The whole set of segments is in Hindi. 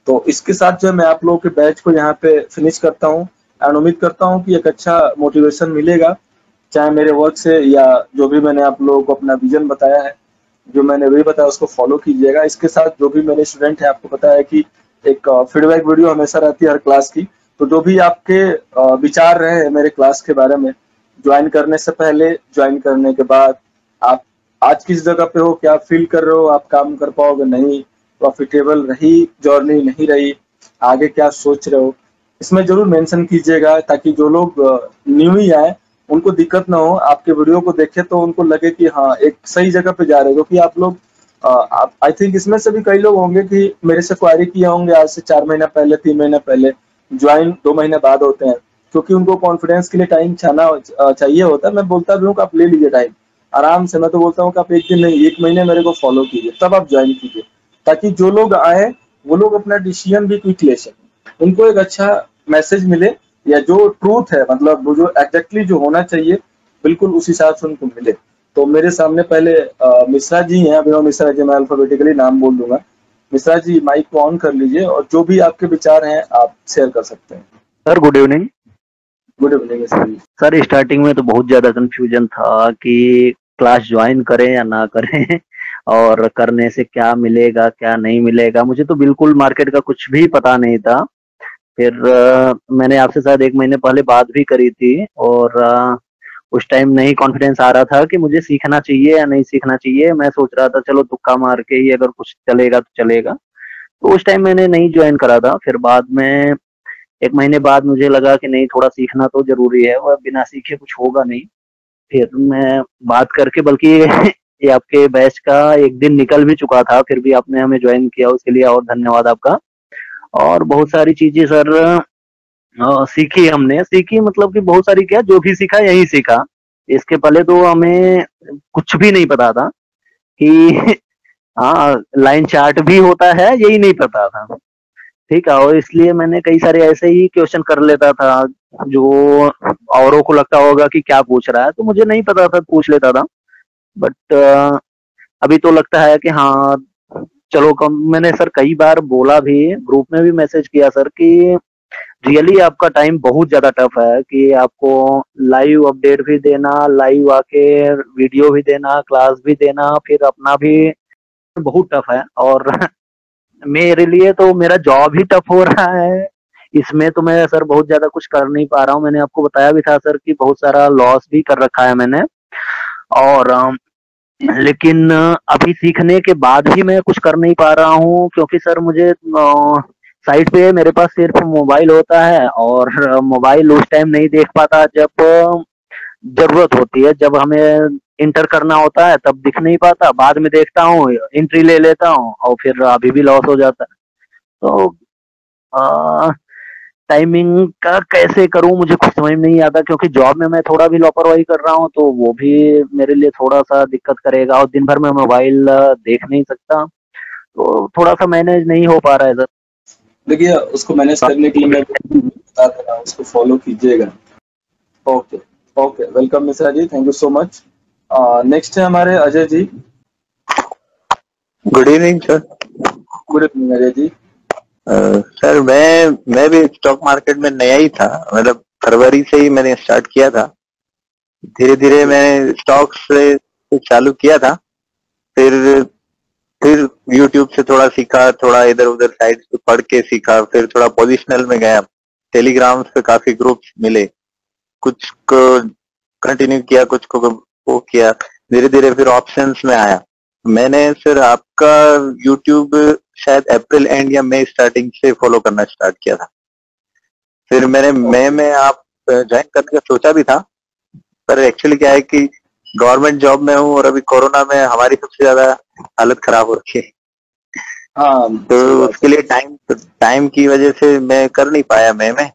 तो इसके साथ जो है मैं आप लोगों के बैच को यहाँ पे फिनिश करता हूँ एंड उम्मीद करता हूँ कि एक अच्छा मोटिवेशन मिलेगा, चाहे मेरे वर्क से या जो भी मैंने आप लोगों को अपना विजन बताया है, जो मैंने वही बताया उसको फॉलो कीजिएगा। इसके साथ जो भी मेरे स्टूडेंट हैं, आपको पता है कि एक फीडबैक वीडियो हमेशा रहती है हर क्लास की, तो जो भी आपके विचार रहे हैं मेरे क्लास के बारे में, ज्वाइन करने से पहले, ज्वाइन करने के बाद, आप आज किस जगह पे हो, क्या फील कर रहे हो, आप काम कर पाओगे नहीं, प्रॉफिटेबल रही जर्नी नहीं रही, आगे क्या सोच रहे हो, इसमें जरूर मेंशन कीजिएगा ताकि जो लोग न्यू ही आए उनको दिक्कत ना हो, आपके वीडियो को देखे तो उनको लगे कि हाँ एक सही जगह पे जा रहे हो। क्योंकि आप लोग आई थिंक इसमें से भी कई लोग होंगे कि मेरे से क्वारी किए होंगे आज से 4 महीना पहले, 3 महीना पहले, ज्वाइन 2 महीने बाद होते हैं, क्योंकि उनको कॉन्फिडेंस के लिए टाइम चाहिए होता है। मैं बोलता भी हूँ कि आप ले लीजिए टाइम आराम से, मैं तो बोलता हूँ कि आप 1 दिन नहीं 1 महीने मेरे को फॉलो कीजिए, तब आप ज्वाइन कीजिए, ताकि जो लोग आए वो लोग अपना डिसीजन भी क्विक ले सकें, उनको एक अच्छा मैसेज मिले, या जो ट्रूथ है मतलब वो जो एग्जैक्टली जो होना चाहिए बिल्कुल उस हिसाब से उनको मिले। तो मेरे सामने पहले मिश्रा जी हैं, अभिनव मिश्रा जी, मैं अल्फाबेटिकली नाम बोल दूंगा। मिश्रा जी माइक को ऑन कर लीजिए और जो भी आपके विचार हैं आप शेयर कर सकते हैं। Sir good evening. Good evening Mishra ji. Sir starting में तो बहुत ज़्यादा कंफ्यूजन था कि क्लास ज्वाइन करें या ना करें और करने से क्या मिलेगा क्या नहीं मिलेगा, मुझे तो बिल्कुल मार्केट का कुछ भी पता नहीं था। फिर मैंने आपसे शायद 1 महीने पहले बात भी करी थी और उस टाइम नहीं कॉन्फिडेंस आ रहा था कि मुझे सीखना चाहिए या नहीं सीखना चाहिए। मैं सोच रहा था चलो तुक्का मार के ही अगर कुछ चलेगा तो चलेगा, तो उस टाइम मैंने नहीं ज्वाइन करा था। फिर बाद में 1 महीने बाद मुझे लगा कि नहीं थोड़ा सीखना तो ज़रूरी है और बिना सीखे कुछ होगा नहीं। फिर मैं बात करके बल्कि ये आपके बैच का 1 दिन निकल भी चुका था, फिर भी आपने हमें ज्वाइन किया, उसके लिए और धन्यवाद आपका। और बहुत सारी चीज़ें सर सीखी हमने, सीखी मतलब कि बहुत सारी क्या, जो भी सीखा यहीं सीखा। इसके पहले तो हमें कुछ भी नहीं पता था कि हाँ, लाइन चार्ट भी होता है, यही नहीं पता था। ठीक है, और इसलिए मैंने कई सारे ऐसे ही क्वेश्चन कर लेता था जो औरों को लगता होगा कि क्या पूछ रहा है, तो मुझे नहीं पता था, पूछ लेता था। बट अभी तो लगता है कि हाँ चलो कम। मैंने सर कई बार बोला भी, ग्रुप में भी मैसेज किया सर कि रियली आपका टाइम बहुत ज्यादा टफ है कि आपको लाइव अपडेट भी देना, लाइव आके वीडियो भी देना, क्लास भी देना, फिर अपना भी बहुत टफ है। और मेरे लिए तो मेरा जॉब ही टफ हो रहा है, इसमें तो मैं सर बहुत ज्यादा कुछ कर नहीं पा रहा हूँ। मैंने आपको बताया भी था सर कि बहुत सारा लॉस भी कर रखा है मैंने। और लेकिन अभी सीखने के बाद भी मैं कुछ कर नहीं पा रहा हूँ, क्योंकि सर मुझे साइड पे मेरे पास सिर्फ मोबाइल होता है और मोबाइल उस टाइम नहीं देख पाता जब जरूरत होती है, जब हमें इंटर करना होता है तब दिख नहीं पाता, बाद में देखता हूँ एंट्री ले लेता हूँ और फिर अभी भी लॉस हो जाता है। तो टाइमिंग का कैसे करूं मुझे कुछ समझ में नहीं आता, क्योंकि जॉब में मैं थोड़ा भी लापरवाही कर रहा हूं तो वो भी मेरे लिए थोड़ा सा दिक्कत करेगा, और दिन भर मैं मोबाइल देख नहीं सकता, तो थोड़ा सा मैनेज नहीं हो पा रहा है सर। देखिए उसको मैनेज करने के लिए मैं बता दे रहा हूँ, उसको फॉलो कीजिएगा। Okay okay, welcome Mishra ji, thank you so much. Next है हमारे Ajay ji. Good evening sir. Good evening Ajay ji. Sir मैं भी स्टॉक मार्केट में नया ही था, मतलब फरवरी से ही मैंने स्टार्ट किया था। धीरे धीरे मैंने स्टॉक से चालू किया था, फिर यूट्यूब से थोड़ा सीखा, थोड़ा इधर उधर साइट पे पढ़ के सीखा, फिर थोड़ा पोजिशनल में गया, टेलीग्राम पे काफी ग्रुप्स मिले, कुछ को कंटिन्यू किया, कुछ को वो किया, धीरे धीरे फिर ऑप्शंस में आया। मैंने सर आपका यूट्यूब शायद अप्रैल एंड या मई स्टार्टिंग से फॉलो करना स्टार्ट किया था। फिर मैंने मई में आप ज्वाइन करने का सोचा भी था, पर एक्चुअली क्या है कि गवर्नमेंट जॉब में हूँ और अभी कोरोना में हमारी सबसे ज्यादा हालत खराब हो रखी है। हाँ, तो उसके लिए टाइम की वजह से मैं कर नहीं पाया मई में।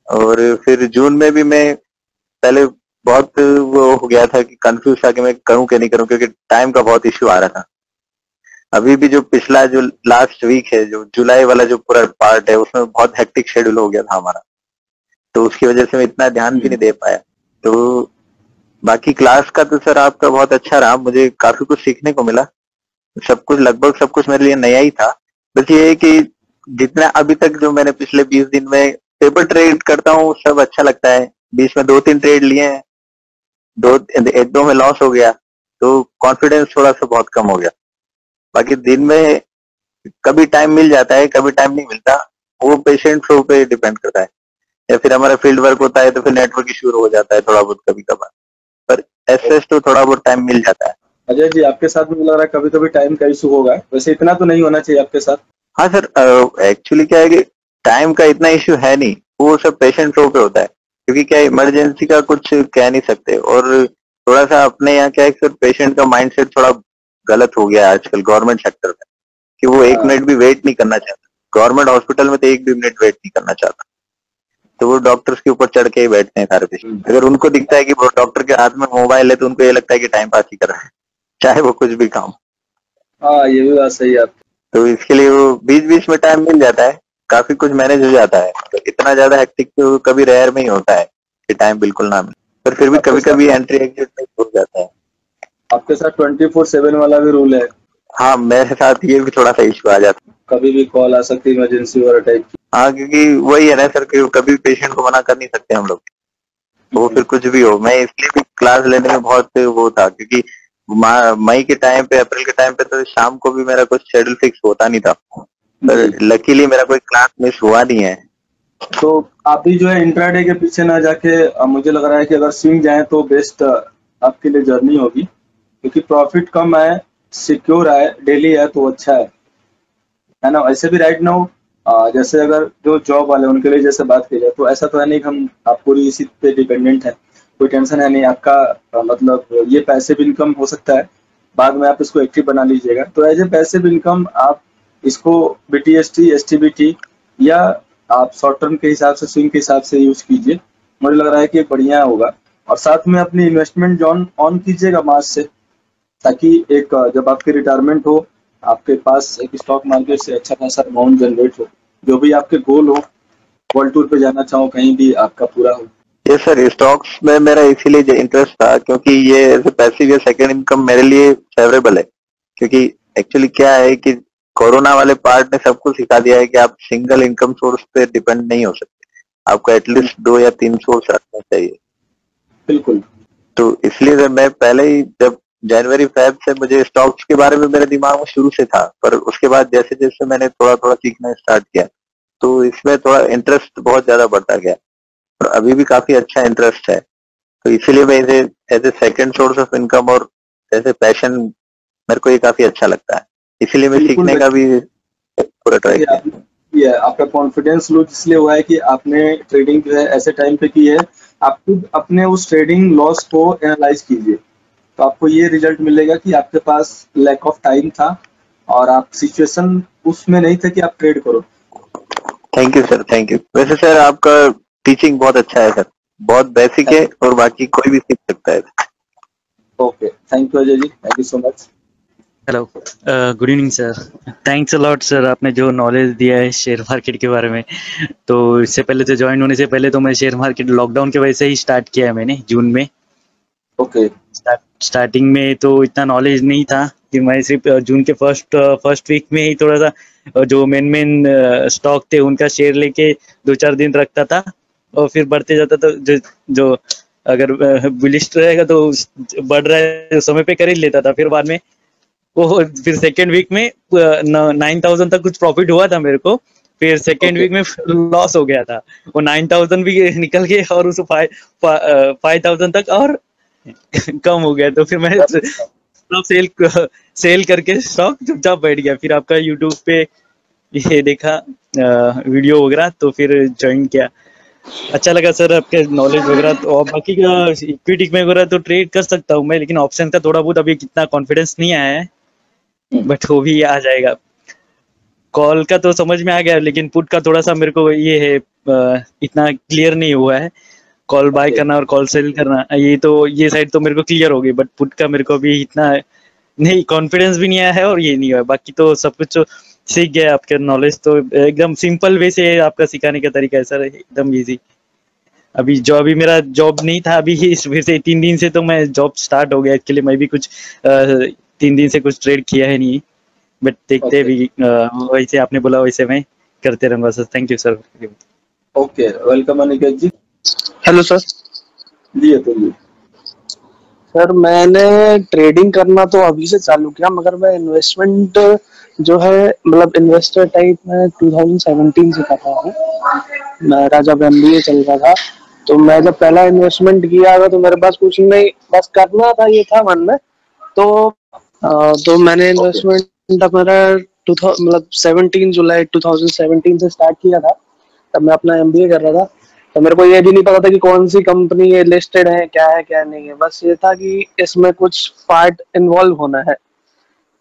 और फिर जून में भी मैं पहले बहुत वो हो गया था कि कंफ्यूज था कि मैं करूं कि नहीं करूं, क्योंकि टाइम का बहुत इश्यू आ रहा था। अभी भी जो पिछला जो लास्ट वीक है, जो जुलाई वाला जो पूरा पार्ट है, उसमें बहुत हेक्टिक शेड्यूल हो गया था हमारा, तो उसकी वजह से मैं इतना ध्यान भी नहीं दे पाया। तो बाकी क्लास का तो सर आपका बहुत अच्छा रहा, मुझे काफी कुछ सीखने को मिला। सब कुछ लगभग सब कुछ मेरे लिए नया ही था। बस ये है कि जितना अभी तक जो मैंने पिछले 20 दिन में पेपर ट्रेड करता हूँ सब अच्छा लगता है। बीच में 2-3 ट्रेड लिए हैं, एक दो में लॉस हो गया, तो कॉन्फिडेंस थोड़ा सा बहुत कम हो गया। बाकी दिन में कभी टाइम मिल जाता है, कभी टाइम नहीं मिलता, वो पेशेंट फ्लो पे डिपेंड करता है। या फिर हमारा फील्ड वर्क होता है तो फिर नेटवर्क इशू हो जाता है थोड़ा बहुत कभी कभार, पर ऐसे तो थोड़ा बहुत टाइम मिल जाता है। अजय जी, आपके साथ मुझे लग रहा है कभी कभी टाइम का इशू होगा, वैसे इतना तो नहीं होना चाहिए आपके साथ। हाँ सर, एक्चुअली क्या है कि टाइम का इतना इश्यू है नहीं, वो सब पेशेंट फ्लो पे होता है, क्योंकि क्या इमरजेंसी का कुछ कह नहीं सकते। और थोड़ा सा अपने यहाँ क्या है सर, पेशेंट का माइंडसेट थोड़ा गलत हो गया है आजकल गवर्नमेंट सेक्टर में, कि वो 1 मिनट भी वेट नहीं करना चाहता। गवर्नमेंट हॉस्पिटल में तो 1 भी मिनट वेट नहीं करना चाहता, तो वो डॉक्टर्स के ऊपर चढ़ के ही बैठते हैं सारे पेशेंट। अगर उनको दिखता है कि वो डॉक्टर के हाथ में मोबाइल है तो उनको ये लगता है कि टाइम पास ही कर रहा है, चाहे वो कुछ भी काम। हाँ, ये भी बात सही है आपकी। तो इसके लिए वो बीच बीच में टाइम मिल जाता है, काफी कुछ मैनेज हो जाता है। तो इतना ज्यादा हेक्टिक तो कभी रेयर में ही होता है कि टाइम बिल्कुल ना मिले, पर फिर भी कभी कभी एंट्री एग्जिट में हो जाता है। आपके साथ 24/7 वाला भी रूल है? हाँ, मेरे साथ ये भी थोड़ा सा इश्यू आ जाता है, कभी भी कॉल आ सकती है इमरजेंसी वगैरह टाइप की। हाँ, क्योंकि वही है ना सर कि कभी पेशेंट को मना कर नहीं सकते हम लोग, वो फिर कुछ भी हो। मैं इसलिए भी क्लास लेने में बहुत वो था, क्योंकि मई के टाइम पे, अप्रैल के टाइम पे तो शाम को भी मेरा कुछ शेड्यूल फिक्स होता नहीं था, पर लकीली मेरा कोई क्लास मिस हुआ नहीं है। तो आप भी जो है इंट्राडे के पीछे ना जाके, मुझे लग रहा है कि अगर स्विंग जाए तो बेस्ट आपके लिए जर्नी होगी, क्योंकि प्रॉफिट कम आए, सिक्योर आए, डेली आए तो अच्छा है ना। ऐसे भी राइट नाउ जैसे अगर जो जॉब वाले उनके लिए जैसे बात की जाए तो ऐसा तो है नहीं कि हम आप पूरी इसी पे डिपेंडेंट है, कोई टेंशन है नहीं आपका। मतलब ये पैसिव इनकम हो सकता है, बाद में आप इसको एक्टिव बना लीजिएगा। तो एज ए पैसिव इनकम आप इसको बीटीएसटी, एसटीबीटी या आप शॉर्ट टर्म के हिसाब से, स्विंग के हिसाब से यूज कीजिए। मुझे लग रहा है कि बढ़िया होगा। और साथ में अपनी इन्वेस्टमेंट जोन ऑन कीजिएगा मार्च से, ताकि एक जब आपकी रिटायरमेंट हो, आपके पास एक स्टॉक मार्केट से अच्छा खासा अमाउंट जनरेट हो, जो भी आपके गोल हो, वर्ल्ड टूर पे जाना चाहो, कहीं भी आपका पूरा हो। ये सर, स्टॉक्स में मेरा इसीलिए इंटरेस्ट था क्योंकि ये ऐसे पैसिव या सेकंड इनकम मेरे लिए फेवरेबल है। क्योंकि एक्चुअली क्या है कि कोरोना वाले पार्ट ने सबको सिखा दिया है कि आप सिंगल इनकम सोर्स पे डिपेंड नहीं हो सकते, आपको एटलीस्ट 2 या 3 सोर्स रखना चाहिए। बिल्कुल। तो इसलिए सर मैं पहले ही, जब जनवरी फेब से मुझे स्टॉक्स के बारे में मेरे दिमाग में शुरू से था, पर उसके बाद जैसे जैसे मैंने थोड़ा थोड़ा सीखना स्टार्ट किया तो इसमें थोड़ा इंटरेस्ट बहुत ज्यादा बढ़ता गया, और अभी भी काफी अच्छा इंटरेस्ट है। तो इसीलिए मैं इसे as a second source of income और एज ए पैशन, मेरे को ये काफी अच्छा लगता है, इसीलिए मैं सीखने का भी पूरा ट्राई किया। ये आपका कॉन्फिडेंस लूज इसलिए हुआ है कि आपने ट्रेडिंग जो है ऐसे टाइम पे की है। आप खुद अपने उस ट्रेडिंग लॉस को एनालाइज कीजिए, तो आपको ये रिजल्ट मिलेगा कि आपके पास लैक ऑफ टाइम था और आप सिचुएशन उसमें नहीं थे कि आप ट्रेड करो। Thank you sir, thank you. वैसे सर आपका टीचिंग बहुत अच्छा है सर, बहुत बेसिक है और बाकी कोई भी सीख सकता है। Okay, thank you Ajay ji, thank you so much. Hello, good evening sir. Thanks a lot sir, आपने जो नॉलेज दिया है शेयर मार्केट के बारे में। तो इससे पहले तो ज्वाइन होने से पहले तो मैं शेयर मार्केट लॉकडाउन की वजह से ही स्टार्ट किया है मैंने, जून में। ओके। स्टार्टिंग में तो इतना नॉलेज नहीं था कि मैं सिर्फ जून के फर्स्ट वीक में ही थोड़ा सा जो मेन स्टॉक थे उनका शेयर लेके 2-4 दिन रखता था, और फिर बढ़ते जाता था। जो अगर बुलिश रहेगा तो बढ़ रहा है समय पे कर ही लेता था। फिर बाद में वो फिर सेकेंड वीक में 9,000 तक कुछ प्रॉफिट हुआ था मेरे को। फिर सेकेंड वीक में लॉस हो गया था, वो 9,000 भी निकल गए और उस 5,000 तक और कम हो गया। तो फिर मैं सब सेल करके स्टॉक चुपचाप बैठ गया। फिर आपका यूट्यूब पे ये देखा वीडियो वगैरह, तो फिर ज्वाइन किया। अच्छा लगा सर आपके नॉलेज वगैरह। तो और बाकी का इक्विटी में वगैरह तो ट्रेड कर सकता हूँ मैं, लेकिन ऑप्शन का थोड़ा बहुत अभी कितना कॉन्फिडेंस नहीं आया है, बट वो भी आ जाएगा। कॉल का तो समझ में आ गया, लेकिन पुट का थोड़ा सा मेरे को ये है, इतना क्लियर नहीं हुआ है। कॉल बाय करना और कॉल सेल करना, ये साइड तो मेरे को क्लियर हो गई, बट पुट का मेरे को अभी इतना नहीं, कॉन्फिडेंस भी नहीं आया है और ये नहीं हुआ। बाकी तो सब कुछ तो सीख गया। आपके नॉलेज तो एकदम सिंपल वे से आपका सिखाने का तरीका है सर, एकदम इजी। अभी मेरा जॉब नहीं था, अभी ही फिर से 3 दिन से तो मैं जॉब स्टार्ट हो गया। इसके लिए मैं भी कुछ 3 दिन से कुछ ट्रेड किया है नहीं, बट देखते भी वैसे आपने बोला वैसे मैं करते रहूंगा sir. Thank you sir. Okay, welcome Aniket ji. Hello sir. जी अतुल जी। सर मैंने ट्रेडिंग करना तो अभी से चालू किया, मगर मैं इन्वेस्टमेंट जो है मतलब इन्वेस्टर टाइप में 2017 से कर रहा हूँ। मेरा जब MBA चल रहा था तो मैं जब पहला इन्वेस्टमेंट किया था तो मेरे पास कुछ नहीं, बस करना था ये था मन में। तो मैंने ओके इन्वेस्टमेंट मेरा 2000 मतलब 17 जुलाई 2017 से स्टार्ट किया था। तब मैं अपना MBA कर रहा था, तो मेरे को ये भी नहीं पता था कि कौन सी कंपनी ये लिस्टेड है क्या नहीं है। बस ये था कि इसमें कुछ पार्ट इन्वॉल्व होना है।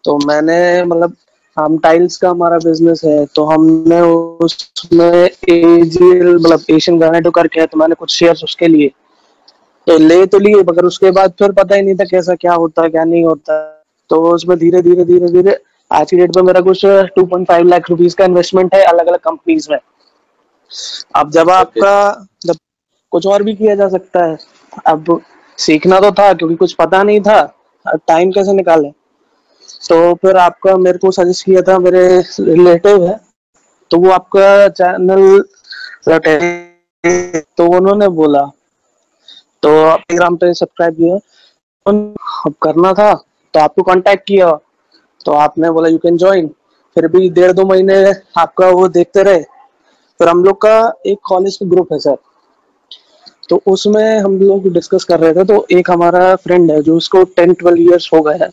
तो मैंने मतलब हम टाइल्स का हमारा बिजनेस है, तो हमने उसमें एजीएल मतलब एशियन ग्रेनाइट करके है, तो मैंने कुछ शेयर्स उसके लिए तो ले तो लिए, मगर उसके बाद फिर पता ही नहीं था कैसा क्या होता है क्या नहीं होता। तो उसमें धीरे धीरे धीरे धीरे आज की डेट में मेरा कुछ 2.5 लाख रुपीस का इन्वेस्टमेंट है अलग अलग कंपनीज में। अब जब ओके आपका जब कुछ और भी किया जा सकता है। अब सीखना तो था क्योंकि कुछ पता नहीं था, अब टाइम कैसे निकाले। तो फिर आपका मेरे को सजेस्ट किया था मेरे रिलेटिव है, तो वो आपका चैनल तो उन्होंने बोला, तो टेलीग्राम पे सब्सक्राइब किया। अब करना था तो आपको कांटेक्ट किया, तो आपने बोला यू कैन ज्वाइन। फिर भी 1.5-2 महीने आपका वो देखते रहे। फिर हम लोग का एक कॉलेज का ग्रुप है सर, तो उसमें हम लोग डिस्कस कर रहे थे। तो एक हमारा फ्रेंड है जो उसको 10-12 ईयर्स हो गए हैं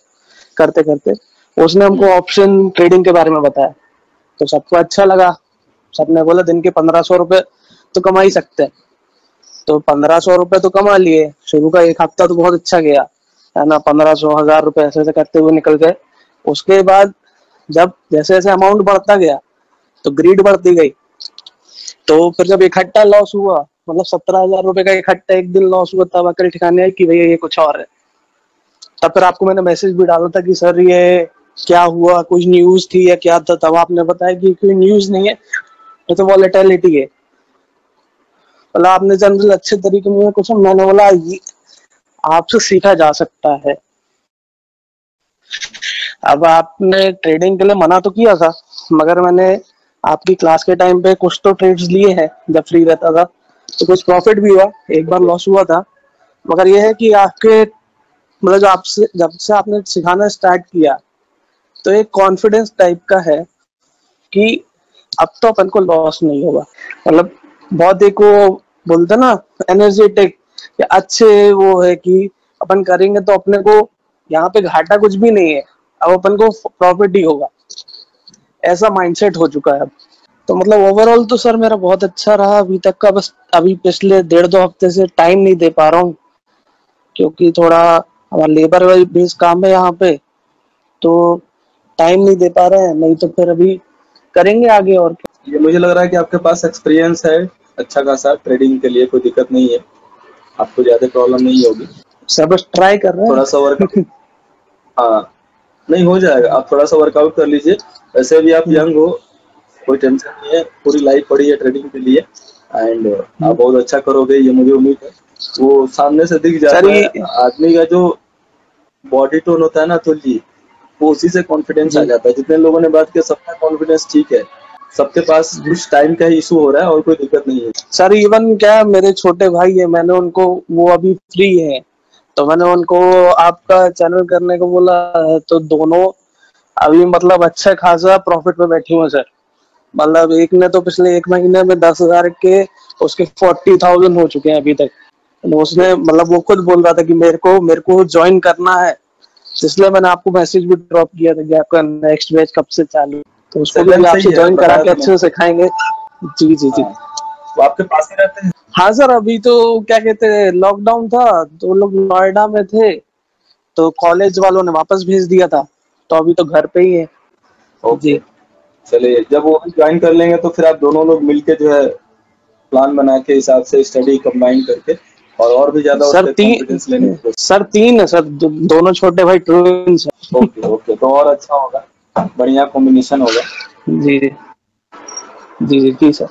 करते करते, उसने हमको ऑप्शन ट्रेडिंग के बारे में बताया। तो सबको अच्छा लगा, सबने बोला दिन के 1500 रुपए तो कमा ही सकते हैं। तो 1500 रुपए तो कमा लिए। शुरू का एक हफ्ता तो बहुत अच्छा गया है ना, 1500 1000 रुपए ऐसे ऐसे करते हुए निकल गए। उसके बाद जब जैसे जैसे अमाउंट बढ़ता गया तो ग्रीड बढ़ती गई। तो फिर जब इकट्ठा लॉस हुआ, मतलब 17,000 रुपए का इकट्ठा एक दिन लॉस हुआ, तब अकल ठिकाने आई कि भैया ये कुछ और है। तब फिर आपको मैंने मैसेज भी डाला था कि सर ये क्या हुआ, कुछ न्यूज थी या क्या था। तब आपने बताया कि कोई न्यूज नहीं है, ये तो वॉलेटिलिटी है। मतलब आपने जनरल अच्छे तरीके में कुछ, मैंने बोला ये आपसे सीखा जा सकता है। अब आपने ट्रेडिंग के लिए मना तो किया था, मगर मैंने आपकी क्लास के टाइम पे कुछ तो ट्रेड्स लिए हैं जब फ्री रहता था, तो कुछ प्रॉफिट भी हुआ, एक बार लॉस हुआ था। मगर यह है कि आपके मतलब जब से आपने सिखाना स्टार्ट किया तो एक कॉन्फिडेंस टाइप का है कि अब तो अपन को लॉस नहीं होगा। मतलब बहुत एक वो बोलते ना एनर्जेटिक या अच्छे वो है कि अपन करेंगे तो अपने को यहाँ पे घाटा कुछ भी नहीं है, अब अपन को प्रॉफिट ही होगा, ऐसा माइंडसेट हो चुका है अब। तो मतलब ओवरऑल तो सर मेरा बहुत अच्छा रहा अभी तक का। बस अभी पिछले 1.5-2 हफ्ते से टाइम नहीं दे पा रहा हूँ, क्योंकि थोड़ा हमारा लेबर बेस्ड काम है यहाँ पे, तो टाइम नहीं दे पा रहे हैं। नहीं तो फिर अभी करेंगे आगे। और ये मुझे लग रहा है कि आपके पास एक्सपीरियंस है अच्छा खासा, ट्रेडिंग के लिए कोई दिक्कत नहीं है, आपको ज्यादा प्रॉब्लम नहीं होगी। सब बस ट्राई कर रहे थोड़ा सा वर्कआउट, हाँ नहीं हो जाएगा, आप थोड़ा सा वर्कआउट कर लीजिए। वैसे भी आप हैं। यंग हो, कोई टेंशन नहीं है, पूरी लाइफ पड़ी है ट्रेडिंग के लिए एंड आप बहुत अच्छा करोगे, ये मुझे उम्मीद है। वो सामने से दिख सर जाता है ये आदमी का जो बॉडी टोन होता है ना अतुल जी, वो उसी से कॉन्फिडेंस आ जी जाता है। जितने लोगों ने बात किया सबका कॉन्फिडेंस ठीक है, सबके पास जी कुछ टाइम का ही इशू हो रहा है और कोई दिक्कत नहीं है। सर, इवन क्या मेरे छोटे भाई है, मैंने उनको वो अभी फ्री है तो मैंने उनको आपका चैनल करने को बोला है, तो दोनों अभी मतलब अच्छा खासा प्रॉफिट पे बैठी हुए सर। मतलब एक ने तो पिछले 1 महीने में 10,000 के उसके 40,000 हो चुके हैं अभी तक। तो उसने मतलब वो खुद बोल रहा था कि मेरे को ज्वाइन करना है, इसलिए मैंने आपको मैसेज भी ड्रॉप किया था कि आपका नेक्स्ट बैच कब से चालू। तो उसको भी सेवन आपसे सही है, ज्वाइन करा बताया के तो अच्छे से मैंने। सिखाएंगे। जी जी जी। हाँ, वो आपके पास ही रहते हैं। हाँ सर, अभी तो क्या कहते हैं लॉकडाउन था तो वो लोग नोएडा में थे, तो कॉलेज वालों ने वापस भेज दिया था, तो अभी तो घर पे ही है। ओके, जी चलिए जब वो ज्वाइन कर लेंगे तो फिर आप दोनों लोग मिलके जो है प्लान बना के हिसाब से स्टडी कंबाइन करके और भी ज्यादा उस सर पर कॉन्फिडेंस लेने की कोशिश। सर 3 है सर, दोनों छोटे भाई ट्विंस है। ओके ओके, तो और अच्छा होगा, बढ़िया कॉम्बिनेशन होगा। जी जी जी जी जी सर।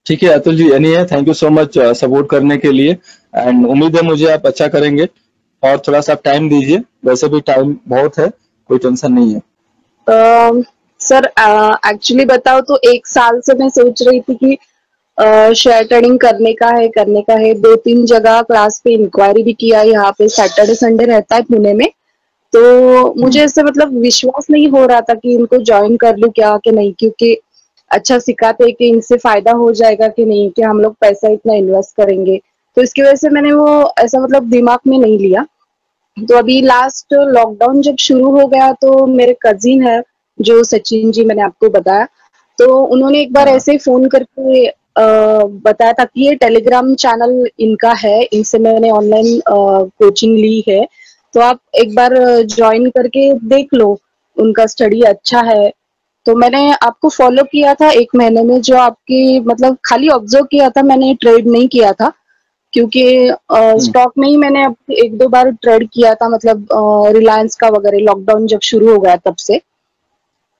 ठीक है अतुल जी, यानी है thank you so much support करने के लिए एंड उम्मीद है मुझे आप अच्छा करेंगे। और थोड़ा सा टाइम दीजिए, वैसे भी टाइम बहुत है, कोई टेंशन नहीं है। सर एक्चुअली बताओ तो 1 साल से मैं सोच रही थी कि शेयर ट्रेडिंग करने का है 2-3 जगह क्लास पे इंक्वायरी भी किया, यहाँ पे सैटरडे संडे रहता है पुणे में, तो मुझे ऐसे मतलब विश्वास नहीं हो रहा था कि इनको ज्वाइन कर लूं क्या कि नहीं, क्योंकि अच्छा सिखाते कि इनसे फायदा हो जाएगा कि नहीं, कि हम लोग पैसा इतना इन्वेस्ट करेंगे, तो इसकी वजह से मैंने वो ऐसा मतलब दिमाग में नहीं लिया। तो अभी लास्ट लॉकडाउन जब शुरू हो गया तो मेरे कजिन है जो सचिन जी मैंने आपको बताया, तो उन्होंने एक बार हाँ। ऐसे ही फोन करके बताया था कि ये टेलीग्राम चैनल इनका है, इनसे मैंने ऑनलाइन कोचिंग ली है, तो आप एक बार ज्वाइन करके देख लो, उनका स्टडी अच्छा है। तो मैंने आपको फॉलो किया था 1 महीने में, जो आपकी मतलब खाली ऑब्जर्व किया था, मैंने ट्रेड नहीं किया था, क्योंकि स्टॉक में ही मैंने अब 1-2 बार ट्रेड किया था, मतलब रिलायंस का वगैरह, लॉकडाउन जब शुरू हो गया तब से।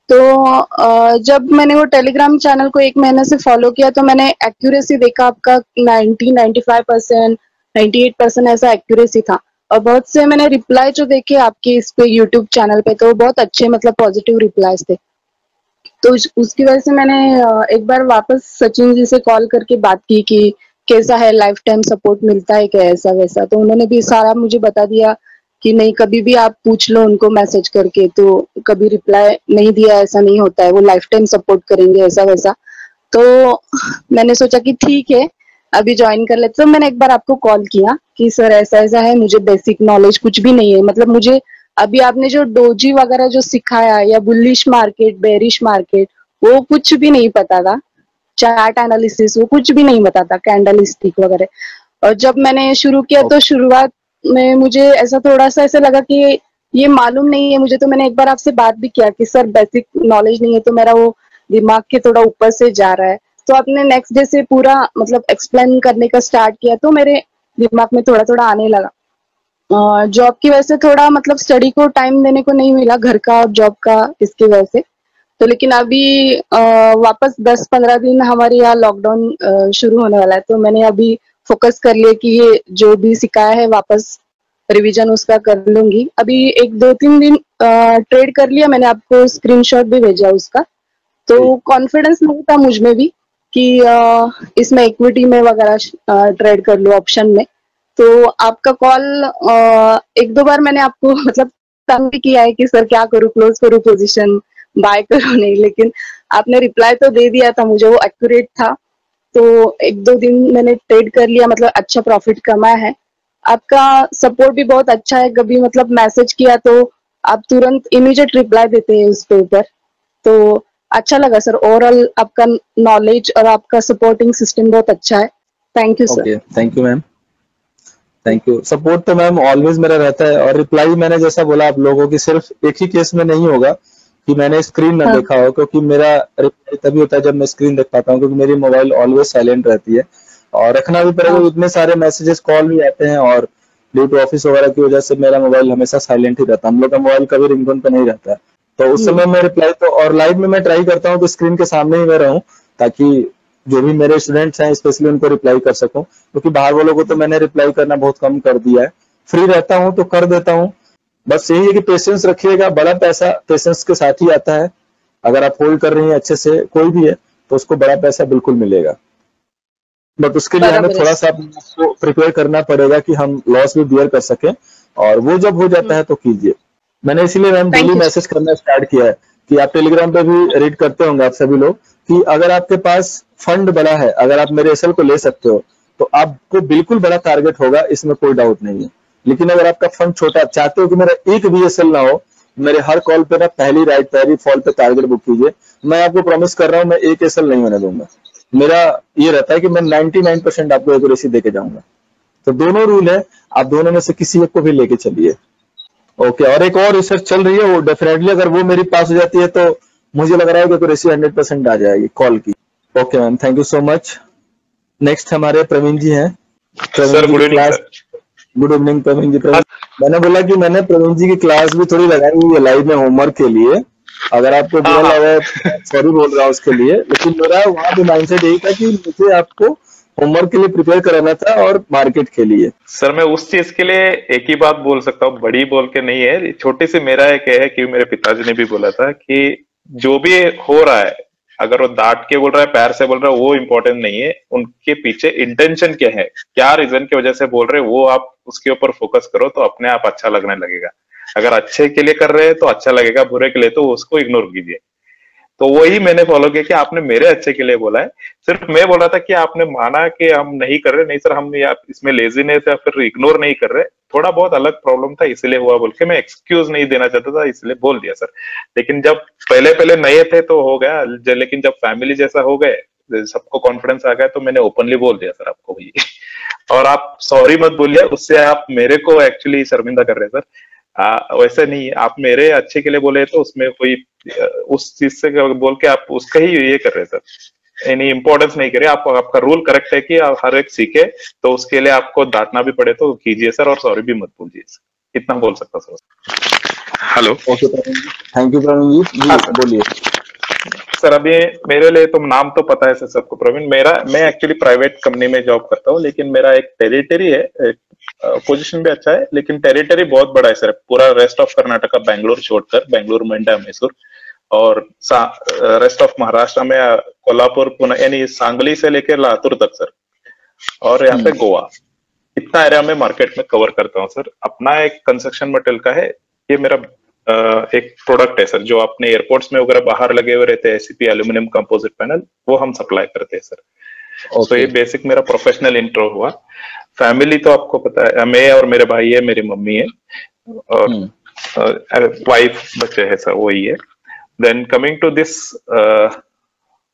तो जब मैंने वो टेलीग्राम चैनल को 1 महीने से फॉलो किया तो मैंने एक्यूरेसी देखा आपका 90-95%, 98% ऐसा एक्यूरेसी था। और बहुत से मैंने रिप्लाई जो देखे आपके इस पे यूट्यूब चैनल पे, तो बहुत अच्छे मतलब पॉजिटिव रिप्लाईज थे। तो उसकी वजह से मैंने एक बार वापस सचिन जी से कॉल करके बात की कि कैसा है, लाइफ टाइम सपोर्ट मिलता है क्या, ऐसा वैसा, तो उन्होंने भी सारा मुझे बता दिया कि नहीं, कभी भी आप पूछ लो उनको मैसेज करके, तो कभी रिप्लाई नहीं दिया ऐसा नहीं होता है, वो लाइफ टाइम सपोर्ट करेंगे ऐसा वैसा। तो मैंने सोचा कि ठीक है अभी ज्वाइन कर लेते, तो मैंने एक बार आपको कॉल किया कि सर ऐसा ऐसा है, मुझे बेसिक नॉलेज कुछ भी नहीं है, मतलब मुझे अभी आपने जो डोजी वगैरह जो सिखाया या बुलिश मार्केट बेरिश मार्केट, वो कुछ भी नहीं पता था, चार्ट एनालिसिस वो कुछ भी नहीं पता था, कैंडल स्टिक वगैरह। और जब मैंने शुरू किया तो शुरुआत में मुझे ऐसा थोड़ा सा ऐसा लगा कि ये मालूम नहीं है मुझे, तो मैंने एक बार आपसे बात भी किया कि सर बेसिक नॉलेज नहीं है, तो मेरा वो दिमाग के थोड़ा ऊपर से जा रहा है। तो आपने नेक्स्ट डे से पूरा मतलब एक्सप्लेन करने का स्टार्ट किया, तो मेरे दिमाग में थोड़ा थोड़ा आने लगा। जॉब की वजह से थोड़ा मतलब स्टडी को टाइम देने को नहीं मिला, घर का और जॉब का, इसकी वजह से। तो लेकिन अभी वापस 10-15 दिन हमारे यहाँ लॉकडाउन शुरू होने वाला है, तो मैंने अभी फोकस कर लिया कि ये जो भी सिखाया है वापस रिवीजन उसका कर लूंगी। अभी 1-2-3 दिन ट्रेड कर लिया मैंने, आपको स्क्रीनशॉट भी भेजा उसका, तो कॉन्फिडेंस नहीं था मुझ में भी कि इसमें इक्विटी में वगैरह ट्रेड कर लूं, ऑप्शन में। तो आपका कॉल 1-2 बार मैंने आपको मतलब तंग भी किया है कि सर क्या करूं, क्लोज करूं पोजीशन, बाय करूं नहीं, लेकिन आपने रिप्लाई तो दे दिया था मुझे, वो एक्यूरेट था। तो 1-2 दिन मैंने ट्रेड कर लिया, मतलब अच्छा प्रॉफिट कमाया है। आपका सपोर्ट भी बहुत अच्छा है, कभी मतलब मैसेज किया तो आप तुरंत इमीडिएट रिप्लाई देते हैं उस पे ऊपर, तो अच्छा लगा सर। ओवरऑल आपका नॉलेज और आपका सपोर्टिंग सिस्टम बहुत अच्छा है। Thank you sir. Okay, thank you ma'am, thank you. Support तो मैम ऑलवेज मेरा रहता है, और रिप्लाई मैंने जैसा बोला आप लोगों की सिर्फ एक ही केस में नहीं होगा कि मैंने स्क्रीन ना हाँ। देखा हो, क्योंकि मेरा रिप्लाई तभी होता है जब मैं स्क्रीन देख पाता हूँ, क्योंकि मेरी मोबाइल ऑलवेज साइलेंट रहती है, और रखना भी पड़ेगा, हाँ। इतने सारे मैसेजेस कॉल भी आते हैं, और ड्यू टू ऑफिस वगैरह की वजह से मेरा मोबाइल हमेशा साइलेंट ही रहता है, हम लोग का मोबाइल कभी रिंगटोन पे नहीं रहता है, तो उस समय मैं रिप्लाई तो, और लाइव में मैं ट्राई करता हूँ कि स्क्रीन के सामने ही मैं रहूँ, ताकि जो भी मेरे स्टूडेंट्स हैं स्पेशली उनको रिप्लाई कर सकूं, क्योंकि बाहर वालों को तो मैंने रिप्लाई करना बहुत कम कर दिया है, फ्री रहता हूं तो कर देता हूं। बस यही है कि पेशेंस रखिएगा, बड़ा पैसा पेशेंस के साथ ही आता है, अगर आप होल्ड कर रही हैं अच्छे से कोई भी है तो उसको बड़ा पैसा बिल्कुल मिलेगा, बट उसके लिए हमें बराबर है। थोड़ा सा आपको प्रिपेयर करना पड़ेगा कि हम लॉस भी बियर कर सकें, और वो जब हो जाता है तो कीजिए। मैंने इसीलिए ma'am daily thank you. Message करना स्टार्ट किया है, कि आप टेलीग्राम पे भी रीड करते होंगे आप सभी लोग, कि अगर आपके पास फंड बड़ा है, अगर आप मेरे एसएल को ले सकते हो तो आपको बिल्कुल बड़ा टारगेट होगा, इसमें कोई डाउट नहीं है। लेकिन अगर आपका फंड छोटा, आप चाहते हो कि मेरा एक भी एसएल ना हो, मेरे हर कॉल पे ना पहली राइट पहली फॉल पे टारगेट बुक कीजिए, मैं आपको प्रॉमिस कर रहा हूँ मैं एक एसएल नहीं होने दूंगा। मेरा ये रहता है कि मैं 99% आपको एक्यूरेसी देके जाऊंगा। तो दोनों रूल है, आप दोनों में से किसी एक को भी लेके चलिए। ओके, और एक और रिसर्च चल रही है, वो डेफिनेटली अगर वो मेरी पास हो जाती है तो मुझे लग रहा है कि एक्यूरेसी 100% आ जाएगी कॉल की। Okay ma'am, thank you so much. Next हमारे प्रवीण जी हैं। प्रवीण सर जी गुड की evening class, sir. Good evening Praveen ji. Praveen, मैंने बोला कि मैंने प्रवीण जी की क्लास भी थोड़ी लगाई हुई है लाइव में होमवर्क के लिए, अगर आपको हाँ बुरा हाँ लगा सॉरी बोल रहा हूँ उसके लिए, लेकिन मेरा वहां पे माइंडसेट यही था कि मुझे आपको होमवर्क के लिए प्रिपेयर कराना था और मार्केट के लिए। सर, मैं उस चीज के लिए एक ही बात बोल सकता हूँ, बड़ी बोल के नहीं है, छोटी सी मेरा एक है कि मेरे पिताजी ने भी बोला था कि जो भी हो रहा है, अगर वो डांट के बोल रहा है, प्यार से बोल रहा है, वो इम्पोर्टेंट नहीं है। उनके पीछे इंटेंशन क्या है, क्या रीजन की वजह से बोल रहे हैं, वो आप उसके ऊपर फोकस करो तो अपने आप अच्छा लगने लगेगा। अगर अच्छे के लिए कर रहे हैं तो अच्छा लगेगा, बुरे के लिए तो उसको इग्नोर कीजिए। तो वही मैंने फॉलो किया कि आपने मेरे अच्छे के लिए बोला है। सिर्फ मैं बोला था कि आपने माना कि हम नहीं कर रहे, नहीं सर हम या इसमें लेजीनेस या फिर इग्नोर नहीं कर रहे, थोड़ा बहुत अलग प्रॉब्लम था इसलिए हुआ बोल के मैं एक्सक्यूज नहीं देना चाहता था, इसलिए बोल दिया सर। लेकिन जब पहले पहले नए थे तो हो गया, लेकिन जब फैमिली जैसा हो गए, सबको कॉन्फिडेंस आ गया, तो मैंने ओपनली बोल दिया सर आपको भाई। और आप सॉरी मत बोलिए, उससे आप मेरे को एक्चुअली शर्मिंदा कर रहे हैं सर। वैसे नहीं, आप मेरे अच्छे के लिए बोले तो उसमें कोई उस चीज से बोल के आप उसका ही ये कर रहे हैं सर, यानी इंपॉर्टेंस नहीं करे आप। आपका रूल करेक्ट है कि आप हर एक सीखे, तो उसके लिए आपको डांटना भी पड़े तो कीजिए सर, और सॉरी भी मत बोलिए सर, इतना बोल सकता sir. Hello. Okay Praveen ji, thank you Praveen ji. हाँ जी बोलिए। सर, अभी मेरे लिए तो नाम तो पता है सर सबको प्रवीण। मैं एक्चुअली प्राइवेट कंपनी में जॉब करता हूँ, लेकिन मेरा एक टेरिटरी है, पोजीशन भी अच्छा है, लेकिन टेरिटरी बहुत बड़ा है सर। पूरा रेस्ट ऑफ कर्नाटका, बैंगलोर छोड़कर, बैंगलोर, मंडा, मैसूर, और रेस्ट ऑफ महाराष्ट्र में कोल्हापुर, पुणे, यानी सांगली से लेकर लातूर तक सर, और यहाँ पे गोवा, इतना एरिया में मार्केट में कवर करता हूँ सर। अपना एक कंस्ट्रक्शन मटेरियल का है, ये मेरा एक प्रोडक्ट है सर, जो अपने एयरपोर्ट्स में वगैरह बाहर लगे हुए रहते हैं, एसीपी एल्यूमिनियम कंपोजिट पैनल, वो हम सप्लाई करते हैं सर। तो ये बेसिक मेरा प्रोफेशनल इंट्रो हुआ। फैमिली तो आपको पता है, मैं और मेरे भाई है, मेरी मम्मी है, और वाइफ, बच्चे है सर, वही है। Then coming to this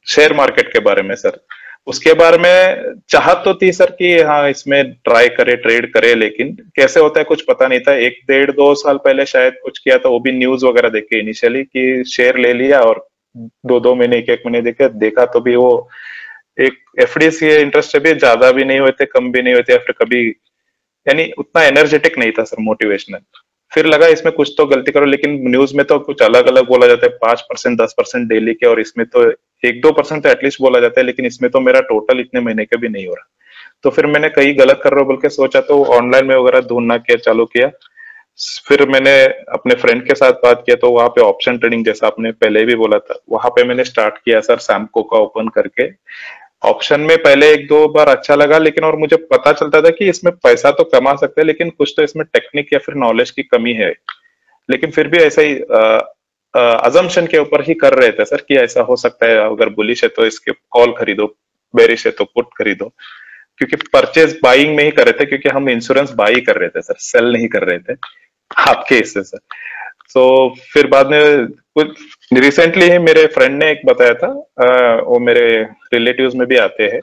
share market के बारे में सर, उसके बारे में चाहत तो थी सर कि हाँ इसमें ट्राई करे, ट्रेड करे, लेकिन कैसे होता है कुछ पता नहीं था। 1-1.5-2 साल पहले शायद कुछ किया था, वो भी न्यूज वगैरह देख के इनिशियली, कि शेयर ले लिया और 2-2 महीने, 1-1 महीने देखा तो भी वो एक एफडी से इंटरेस्ट भी ज्यादा भी नहीं होते, कम भी नहीं होते, या फिर कभी, यानी उतना एनर्जेटिक नहीं था सर, मोटिवेशनल। फिर लगा इसमें कुछ तो गलती करो, लेकिन न्यूज में तो कुछ अलग अलग बोला जाता है, 5%, 10% डेली के, और इसमें तो 1-2% तो एटलीस्ट बोला जाता है, लेकिन इसमें तो मेरा टोटल इतने महीने का भी नहीं हो रहा। तो फिर मैंने कहीं गलत कर रहा हूं बोल के सोचा, तो ऑनलाइन में वगैरह ढूंढना किया, चालू किया। फिर मैंने अपने फ्रेंड के साथ बात किया, तो वहां पे ऑप्शन ट्रेडिंग, जैसा आपने पहले भी बोला था, वहां पे मैंने स्टार्ट किया सर, सैमको का ओपन करके। ऑप्शन में पहले 1-2 बार अच्छा लगा, लेकिन और मुझे पता चलता था कि इसमें पैसा तो कमा सकते हैं, लेकिन कुछ तो इसमें टेक्निक या फिर नॉलेज की कमी है। लेकिन फिर भी ऐसा ही अजम्पशन के ऊपर ही कर रहे थे सर, कि ऐसा हो सकता है, अगर बुलिश है तो इसके कॉल खरीदो, बेरिश है तो पुट खरीदो। क्योंकि परचेज बाइंग में ही कर रहे थे, क्योंकि हम इंश्योरेंस बाई ही कर रहे थे सर, सेल नहीं कर रहे थे आपके हिस्से से। तो फिर बाद में कुछ रिसेंटली ही मेरे फ्रेंड ने एक बताया था, वो मेरे रिलेटिव्स में भी आते हैं,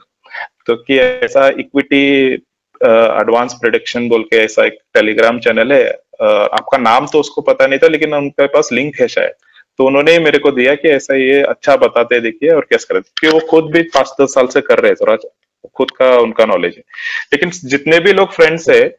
तो कि ऐसा इक्विटी एडवांस प्रेडिक्शन बोल के ऐसा एक टेलीग्राम चैनल है, आपका नाम तो उसको पता नहीं था, लेकिन उनके पास लिंक है शायद, तो उन्होंने ही मेरे को दिया कि ऐसा ये अच्छा बताते, देखिए और कैसे करते, कि वो खुद भी 5-10 साल से कर रहे हैं, थोड़ा खुद का उनका नॉलेज है। लेकिन जितने भी लोग फ्रेंड्स है,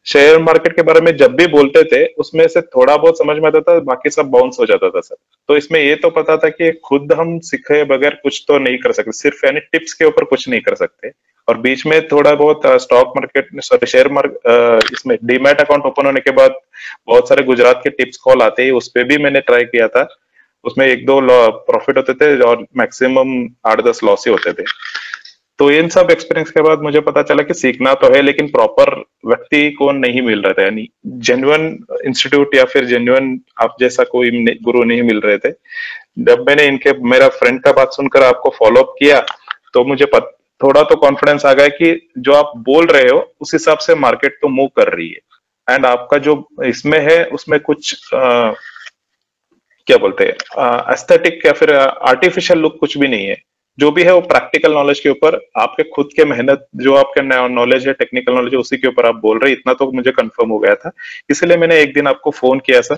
शेयर मार्केट के बारे में जब भी बोलते थे, उसमें से थोड़ा बहुत समझ में आता था, बाकी सब बाउंस हो जाता था सर। तो इसमें ये तो पता था कि खुद हम सीखे बगैर कुछ तो नहीं कर सकते, सिर्फ यानी टिप्स के ऊपर कुछ नहीं कर सकते। और बीच में थोड़ा बहुत stock market, sorry share market, इसमें डीमैट अकाउंट ओपन होने के बाद बहुत सारे गुजरात के टिप्स कॉल आते हैं, उस पर भी मैंने ट्राई किया था। उसमें 1-2 प्रॉफिट होते थे और मैक्सिमम 8-10 लॉस ही होते थे। तो इन सब एक्सपीरियंस के बाद मुझे पता चला कि सीखना तो है, लेकिन प्रॉपर व्यक्ति को नहीं मिल रहा था, यानी जेन्युइन इंस्टीट्यूट या फिर जेन्युइन आप जैसा कोई गुरु नहीं मिल रहे थे। जब मैंने मेरा फ्रेंड का बात सुनकर आपको फॉलो अप किया, तो मुझे थोड़ा तो कॉन्फिडेंस आ गया कि जो आप बोल रहे हो उस हिसाब से मार्केट तो मूव कर रही है, एंड आपका जो इसमें है उसमें कुछ क्या बोलते हैं, एस्थेटिक या फिर आर्टिफिशियल लुक कुछ भी नहीं है। जो भी है वो प्रैक्टिकल नॉलेज के ऊपर, आपके खुद के मेहनत, जो आपके नॉलेज है, टेक्निकल नॉलेज है, उसी के ऊपर आप बोल रहे हैं, इतना तो मुझे कंफर्म हो गया था। इसलिए मैंने एक दिन आपको फोन किया सर,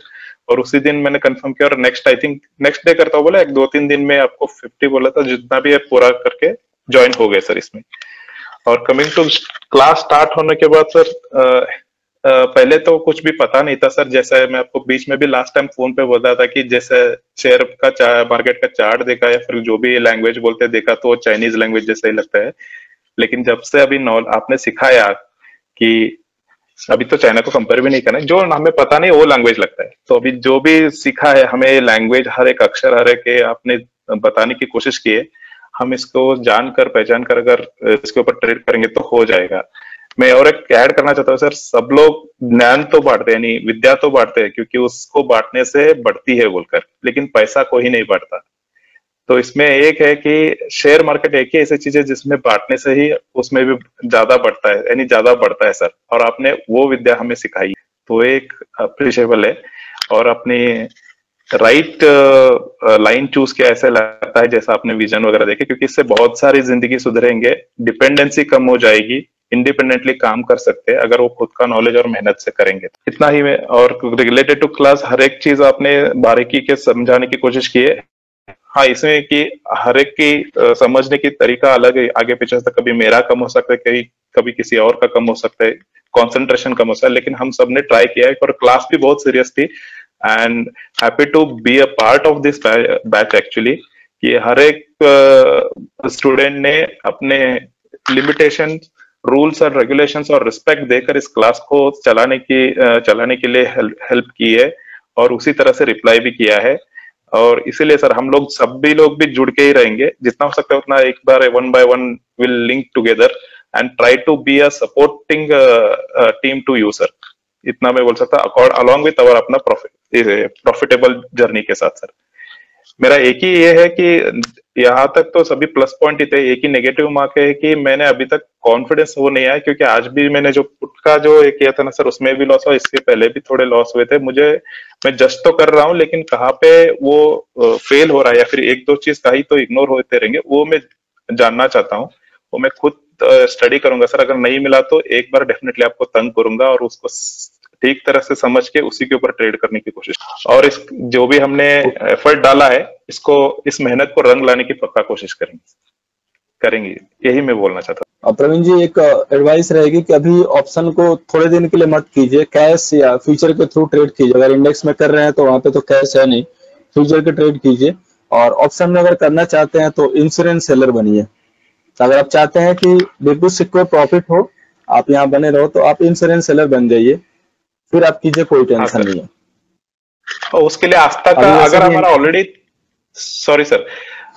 और उसी दिन मैंने कंफर्म किया, और आई थिंक नेक्स्ट डे करता हूँ बोला, 1-2-3 दिन में आपको 50 बोला था, जितना भी है पूरा करके ज्वाइन हो गए सर इसमें। और कमिंग टू क्लास स्टार्ट होने के बाद सर, पहले तो कुछ भी पता नहीं था सर। जैसे मैं आपको बीच में भी लास्ट टाइम फोन पे बोला था कि जैसे शेयर का मार्केट का चार्ट देखा या फिर जो भी लैंग्वेज बोलते देखा, तो वो चाइनीज लैंग्वेज जैसा ही लगता है। लेकिन जब से अभी आपने सिखाया कि अभी तो चाइना को कंपेयर भी नहीं करना है, जो हमें पता नहीं वो लैंग्वेज लगता है। तो अभी जो भी सीखा है हमें लैंग्वेज, हर एक अक्षर, हर एक आपने बताने की कोशिश की है, हम इसको जानकर पहचान कर अगर इसके ऊपर ट्रेड करेंगे तो हो जाएगा। मैं और एक ऐड करना चाहता हूँ सर, सब लोग ज्ञान तो बांटते हैं, नहीं विद्या तो बांटते हैं, क्योंकि उसको बांटने से बढ़ती है बोलकर, लेकिन पैसा कोई नहीं बांटता। तो इसमें एक है कि शेयर मार्केट एक ही ऐसी चीज है जिसमें बांटने से ही उसमें भी ज्यादा बढ़ता है, यानी ज्यादा बढ़ता है सर, और आपने वो विद्या हमें सिखाई, तो एक अप्रिशिएबल है। और अपनी राइट लाइन चूज किया ऐसा लगता है, जैसा आपने विजन वगैरह देखे, क्योंकि इससे बहुत सारी जिंदगी सुधरेंगे, डिपेंडेंसी कम हो जाएगी, इंडिपेंडेंटली काम कर सकते हैं अगर वो खुद का नॉलेज और मेहनत से करेंगे। इतना ही मैं, और रिलेटेड टू क्लास हर एक चीज आपने बारीकी के समझाने की कोशिश की है। हाँ, इसमें कि हर एक की समझने की तरीका अलग है, आगे पीछे से कभी मेरा कम हो सकता है, कभी किसी और का कम हो सकता है, कंसंट्रेशन कम हो सकता है, लेकिन हम सबने ट्राई किया है, और क्लास भी बहुत सीरियस थी। And happy to be a part of this batch actually, कि हर एक स्टूडेंट ने अपने लिमिटेशन, रूल्स और रेगुलेशंस और रिस्पेक्ट देकर इस क्लास को चलाने के लिए हेल्प की है, और उसी तरह से रिप्लाई भी किया है। और इसीलिए सर हम लोग सभी लोग भी जुड़ के ही रहेंगे, जितना हो सकता है उतना एक बार one by one will link together and try to be a supporting team to you sir. इतना मैं बोल सकता अलॉन्ग विथ अवर अपना प्रॉफिटेबल जर्नी के साथ सर। मेरा एक ही ये है कि यहाँ तक तो सभी प्लस पॉइंट ही थे, एक ही नेगेटिव मार्क है कि मैंने अभी तक कॉन्फिडेंस वो नहीं आया, क्योंकि आज भी मैंने जो पुट का जो किया था ना सर, उसमें भी लॉस हुआ, इसके पहले भी थोड़े लॉस हुए थे मुझे। मैं जस्ट तो कर रहा हूँ, लेकिन कहाँ पे वो फेल हो रहा है, या फिर एक दो चीज कहीं तो इग्नोर होते रहेंगे, वो मैं जानना चाहता हूँ। वो मैं खुद स्टडी करूंगा सर, अगर नहीं मिला तो एक बार डेफिनेटली आपको तंग करूंगा, और उसको ठीक तरह से समझ के उसी के ऊपर ट्रेड करने की कोशिश, और इस जो भी हमने एफर्ट डाला है इसको, इस मेहनत को रंग लाने की पक्का कोशिश करेंगे, यही मैं बोलना चाहता हूँ। प्रवीण जी, एक एडवाइस रहेगी कि अभी ऑप्शन को थोड़े दिन के लिए मत कीजिए, कैश या फ्यूचर के थ्रू ट्रेड कीजिए। अगर इंडेक्स में कर रहे हैं तो वहां पे तो कैश है नहीं, फ्यूचर के ट्रेड कीजिए। और ऑप्शन में अगर करना चाहते हैं तो इंश्योरेंस सेलर बनिए। तो अगर आप चाहते हैं कि बिल्कुल सिक्योर प्रॉफिट हो, आप यहाँ बने रहो, तो आप इंश्योरेंस सेलर बन जाइए, फिर आप कीजिए, कोई टेंशन नहीं है। और उसके लिए आस्था का, अगर हमारा ऑलरेडी, सॉरी सर,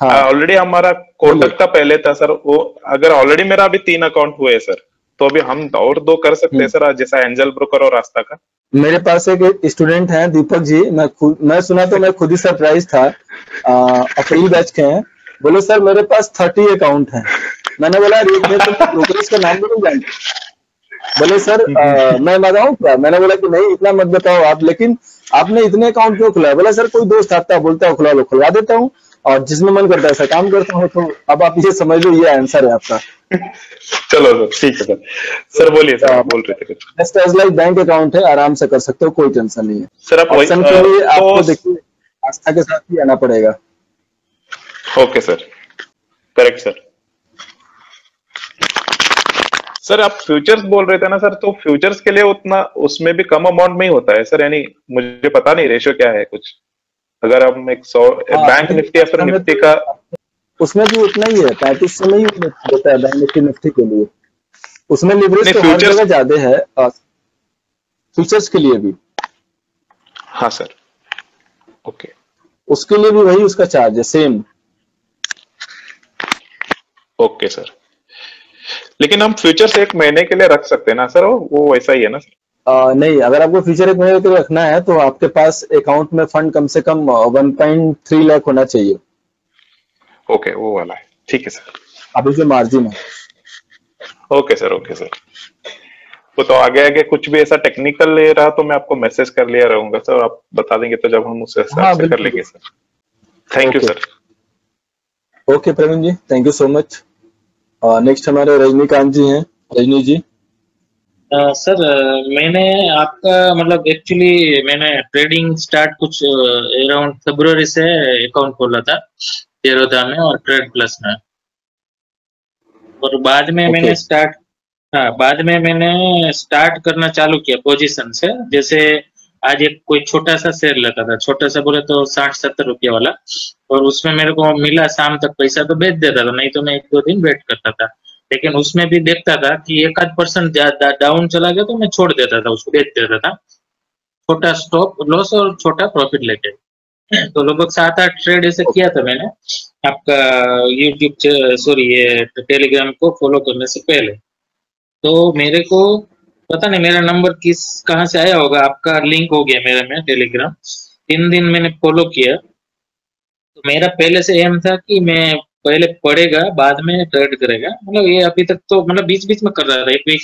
ऑलरेडी हमारा कोटक का पहले था सर, वो अगर ऑलरेडी मेरा अभी 3 अकाउंट हुए हैं सर, तो अभी हम और 2 कर सकते हैं सर, जैसा एंजल ब्रोकर और आस्था का। मेरे पास एक स्टूडेंट हैं दीपक जी, मैं सुना तो मैं खुद ही सरप्राइज था, अप्रैल बैच के हैं, बोले सर मेरे पास 30 अकाउंट हैं। मैंने बोला ब्रोकरेज का नाम भी नहीं जानते। बोले सर मैं बताऊं क्या? मैंने बोला कि नहीं इतना मत बताओ आप, लेकिन आपने इतने अकाउंट क्यों खुलाया? बोला सर कोई दोस्त आता है, बोलता है खुला लो, खुलवा देता हूँ, और जिसमें मन करता है ऐसा काम करता हूँ। तो अब आप ये समझ लो, ये आंसर है आपका। चलो ठीक है सर। सर बोलिए सर, बोल रहे थे कुछ। Just as like bank account है, आराम से कर सकते हो, कोई टेंशन नहीं है सर। आप ऑप्शन के लिए आपको देखिए आस्था के साथ ही आना पड़ेगा। Okay sir, correct sir. Sir आप फ्यूचर्स बोल रहे थे ना सर, तो फ्यूचर्स के लिए उतना, उसमें भी कम अमाउंट में ही होता है सर, यानी मुझे पता नहीं रेशियो क्या है कुछ, अगर हम 100 बैंक निफ्टी या फिर निफ्टी का, उसमें भी उतना ही है, 35 में ही होता है बैंक निफ्टी के लिए। उसमें लिवरेज तो हर जगह ज्यादा है, फ्यूचर्स के लिए भी। हाँ सर, ओके, उसके लिए भी वही उसका चार्ज है, सेम। ओके सर, लेकिन हम फ्यूचर्स 1 महीने के लिए रख सकते हैं ना सर, वो वैसा ही है ना सर? नहीं, अगर आपको फ्यूचर 1 महीने के लिए रखना है तो आपके पास अकाउंट में फंड कम से कम 1.3 लाख होना चाहिए। ओके, वो वाला है, ठीक है सर। अभी जो मार्जिन है। Okay sir, okay sir. वो तो आगे कुछ भी ऐसा टेक्निकल ले रहा तो मैं आपको मैसेज कर लिया रहूंगा सर, आप बता देंगे तो जब हम उस हिसाब से कर लेंगे sir. Thank you sir. Okay Praveen ji, thank you so much. Next हमारे रजनीकांत जी हैं। रजनी जी। सर मैंने आपका मतलब एक्चुअली मैंने ट्रेडिंग स्टार्ट कुछ अराउंड फरवरी से अकाउंट खोला था ज़ेरोधा में और ट्रेड प्लस में, और बाद में मैंने स्टार्ट करना चालू किया पोजीशन से। जैसे आज एक कोई छोटा सा शेयर लेता था, छोटा सा बोले तो 60-70 रुपये वाला, और उसमें मेरे को मिला शाम तक पैसा तो बेच देता था, नहीं तो मैं 1-2 दिन वेट करता था। लेकिन उसमें भी देखता था कि 1-8% डाउन चला गया तो मैं छोड़ देता था, उसको बेच देता था, छोटा स्टॉप लॉस और छोटा प्रॉफिट लेके। तो लगभग 7-8 ट्रेड ऐसे किया था मैंने आपका यूट्यूब सॉरी ये टेलीग्राम को फॉलो करने से पहले। तो मेरे को पता नहीं मेरा नंबर कहाँ से आया होगा, आपका लिंक हो गया मेरे में टेलीग्राम। 3 दिन मैंने फॉलो किया। तो मेरा पहले से एम था कि मैं पहले पढ़ेगा बाद में ट्रेड करेगा, मतलब ये अभी तक तो मतलब बीच बीच में कर रहा था, 1 वीक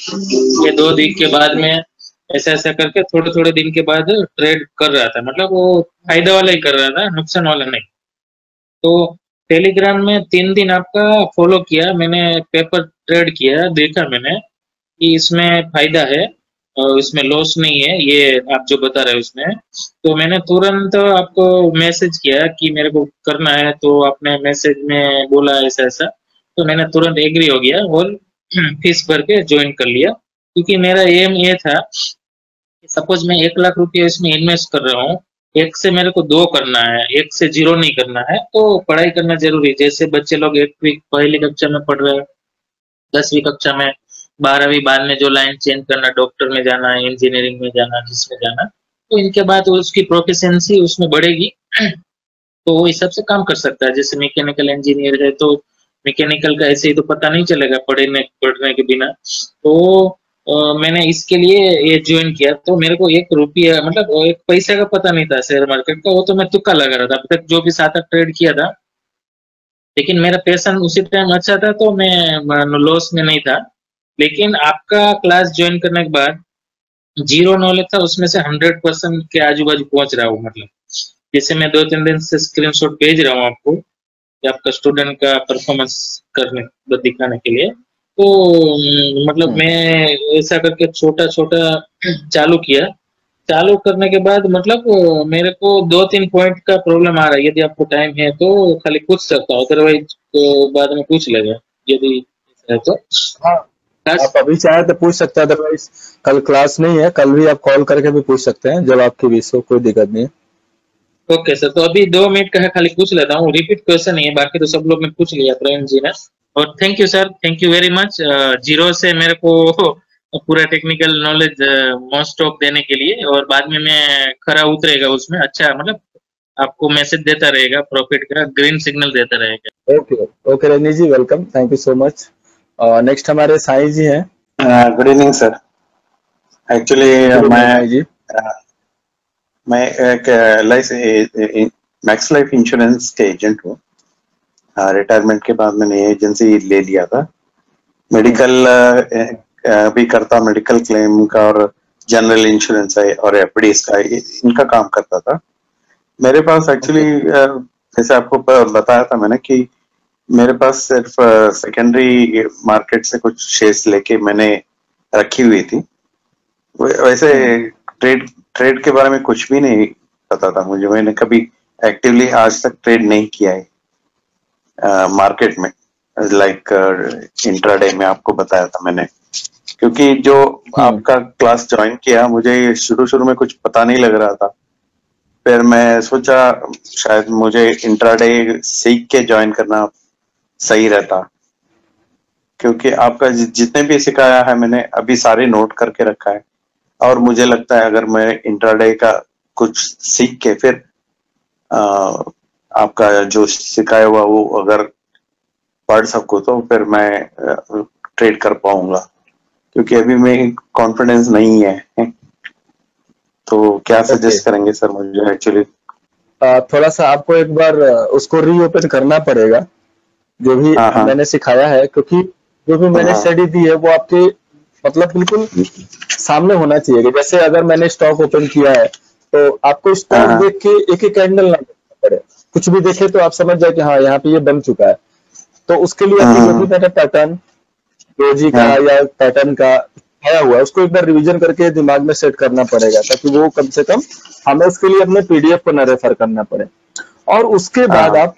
या 2 वीक के बाद में ऐसा ऐसा करके थोड़े थोड़े दिन के बाद ट्रेड कर रहा था, मतलब वो फायदा वाला ही कर रहा था, नुकसान वाला नहीं। तो टेलीग्राम में 3 दिन आपका फॉलो किया मैंने, पेपर ट्रेड किया, देखा मैंने कि इसमें फायदा है और इसमें लॉस नहीं है, ये आप जो बता रहे हो उसमें। तो मैंने तुरंत आपको मैसेज किया कि मेरे को करना है, तो आपने मैसेज में बोला ऐसा ऐसा, तो मैंने तुरंत एग्री हो गया और फीस भर के ज्वाइन कर लिया। क्योंकि मेरा एम ये था कि सपोज मैं 1 लाख रुपये इसमें इन्वेस्ट कर रहा हूँ, 1 से मेरे को 2 करना है, 1 से 0 नहीं करना है, तो पढ़ाई करना जरूरी है। जैसे बच्चे लोग 1 वीक पहली कक्षा में पढ़ रहे हैं, 10वीं कक्षा में, 12वीं बाद में जो लाइन चेंज करना, डॉक्टर में जाना है, इंजीनियरिंग में जाना, जिसमें जाना, तो इनके बाद उसकी प्रोफिशिएंसी उसमें बढ़ेगी तो वो इस सब से काम कर सकता है। जैसे मैकेनिकल इंजीनियर है तो मैकेनिकल का ऐसे ही तो पता नहीं चलेगा पढ़ने के बिना। तो मैंने इसके लिए ये ज्वाइन किया। तो मेरे को 1 रुपया मतलब 1 पैसे का पता नहीं था शेयर मार्केट का, वो तो मैं तुक्का लगा रहा था। अब तक जो भी 7-8 ट्रेड किया था, लेकिन मेरा पैशन उसी टाइम अच्छा था तो मैं लॉस में नहीं था। लेकिन आपका क्लास ज्वाइन करने के बाद 0 नॉलेज था, उसमें से 100% के आजू बाजू पहुंच रहा हूँ। मतलब जैसे मैं 2-3 दिन से स्क्रीनशॉट भेज रहा हूँ आपको कि आपका स्टूडेंट का परफॉर्मेंस दिखाने के लिए। तो मतलब मैं ऐसा करके छोटा छोटा चालू किया। चालू करने के बाद मतलब मेरे को 2-3 पॉइंट का प्रॉब्लम आ रहा है। यदि आपको टाइम है तो खाली पूछ सकता हूँ, अदरवाइज तो बाद में पूछ लेगा यदि है तो। हाँ, आप अभी चाहे तो पूछ सकते हैं, अदरवाइज कल क्लास नहीं है, कल भी आप कॉल करके भी पूछ सकते हैं जब आपकी विश हो, कोई दिक्कत नहीं है। ओके सर, तो अभी 2 मिनट का है, खाली पूछ लेता हूँ, रिपीट क्वेश्चन नहीं है, बाकी तो सब लोग ने पूछ लिया प्रवीण जी ने। और thank you sir, thank you very much. 0 से मेरे को पूरा टेक्निकल नॉलेज मोस्ट ऑफ देने के लिए, और बाद में मैं खरा उतरेगा उसमें, अच्छा मतलब आपको मैसेज देता रहेगा, प्रॉफिट का ग्रीन सिग्नल देता रहेगा। Okay okay Rajni ji, welcome, thank you so much. Next हमारे साईं जी हैं। Good evening sir. एक्चुअली मैं एक मैक्स लाइफ इंश्योरेंस के एजेंट हूँ। रिटायरमेंट के बाद मैंने एजेंसी ले लिया था। मेडिकल भी करता, मेडिकल क्लेम का और जनरल इंश्योरेंस है और एफडीज का, इनका काम करता था। मेरे पास एक्चुअली जैसे आपको बताया था मैंने कि मेरे पास सिर्फ सेकेंडरी मार्केट से कुछ शेयर्स लेके मैंने रखी हुई थी। वैसे ट्रेड के बारे में कुछ भी नहीं पता था मुझे। मैंने कभी एक्टिवली आज तक ट्रेड नहीं किया है मार्केट में, लाइक इंट्राडे में आपको बताया था मैंने। क्योंकि जो आपका क्लास ज्वाइन किया, मुझे शुरू में कुछ पता नहीं लग रहा था। फिर मैं सोचा शायद मुझे इंट्राडे सीख के ज्वाइन करना सही रहता, क्योंकि आपका जितने भी सिखाया है मैंने अभी सारे नोट करके रखा है। और मुझे लगता है अगर मैं इंट्राडे का कुछ सीख के फिर आपका जो सिखाया हुआ वो अगर पढ़ सकूं तो फिर मैं ट्रेड कर पाऊंगा, क्योंकि अभी मैं कॉन्फिडेंस नहीं है। तो क्या सजेस्ट करेंगे सर मुझे? एक्चुअली थोड़ा सा आपको एक बार उसको रीओपन करना पड़ेगा जो भी मैंने सिखाया है, क्योंकि जो भी मैंने स्टडी दी है वो आपके मतलब बिल्कुल सामने होना चाहिए। जैसे अगर मैंने स्टॉक ओपन किया है तो आपको स्टॉक देख के एक एक कैंडल ना देखना पड़े, कुछ भी देखे तो आप समझ जाए कि हाँ यहाँ पे ये बन चुका है। तो उसके लिए आपको जो भी मैंने पैटर्न डोजी का या पैटर्न का आया हुआ है उसको एक बार रिवीजन करके दिमाग में सेट करना पड़ेगा, ताकि वो कम से कम हमें उसके लिए अपने पीडीएफ को ना रेफर करना पड़े। और उसके बाद आप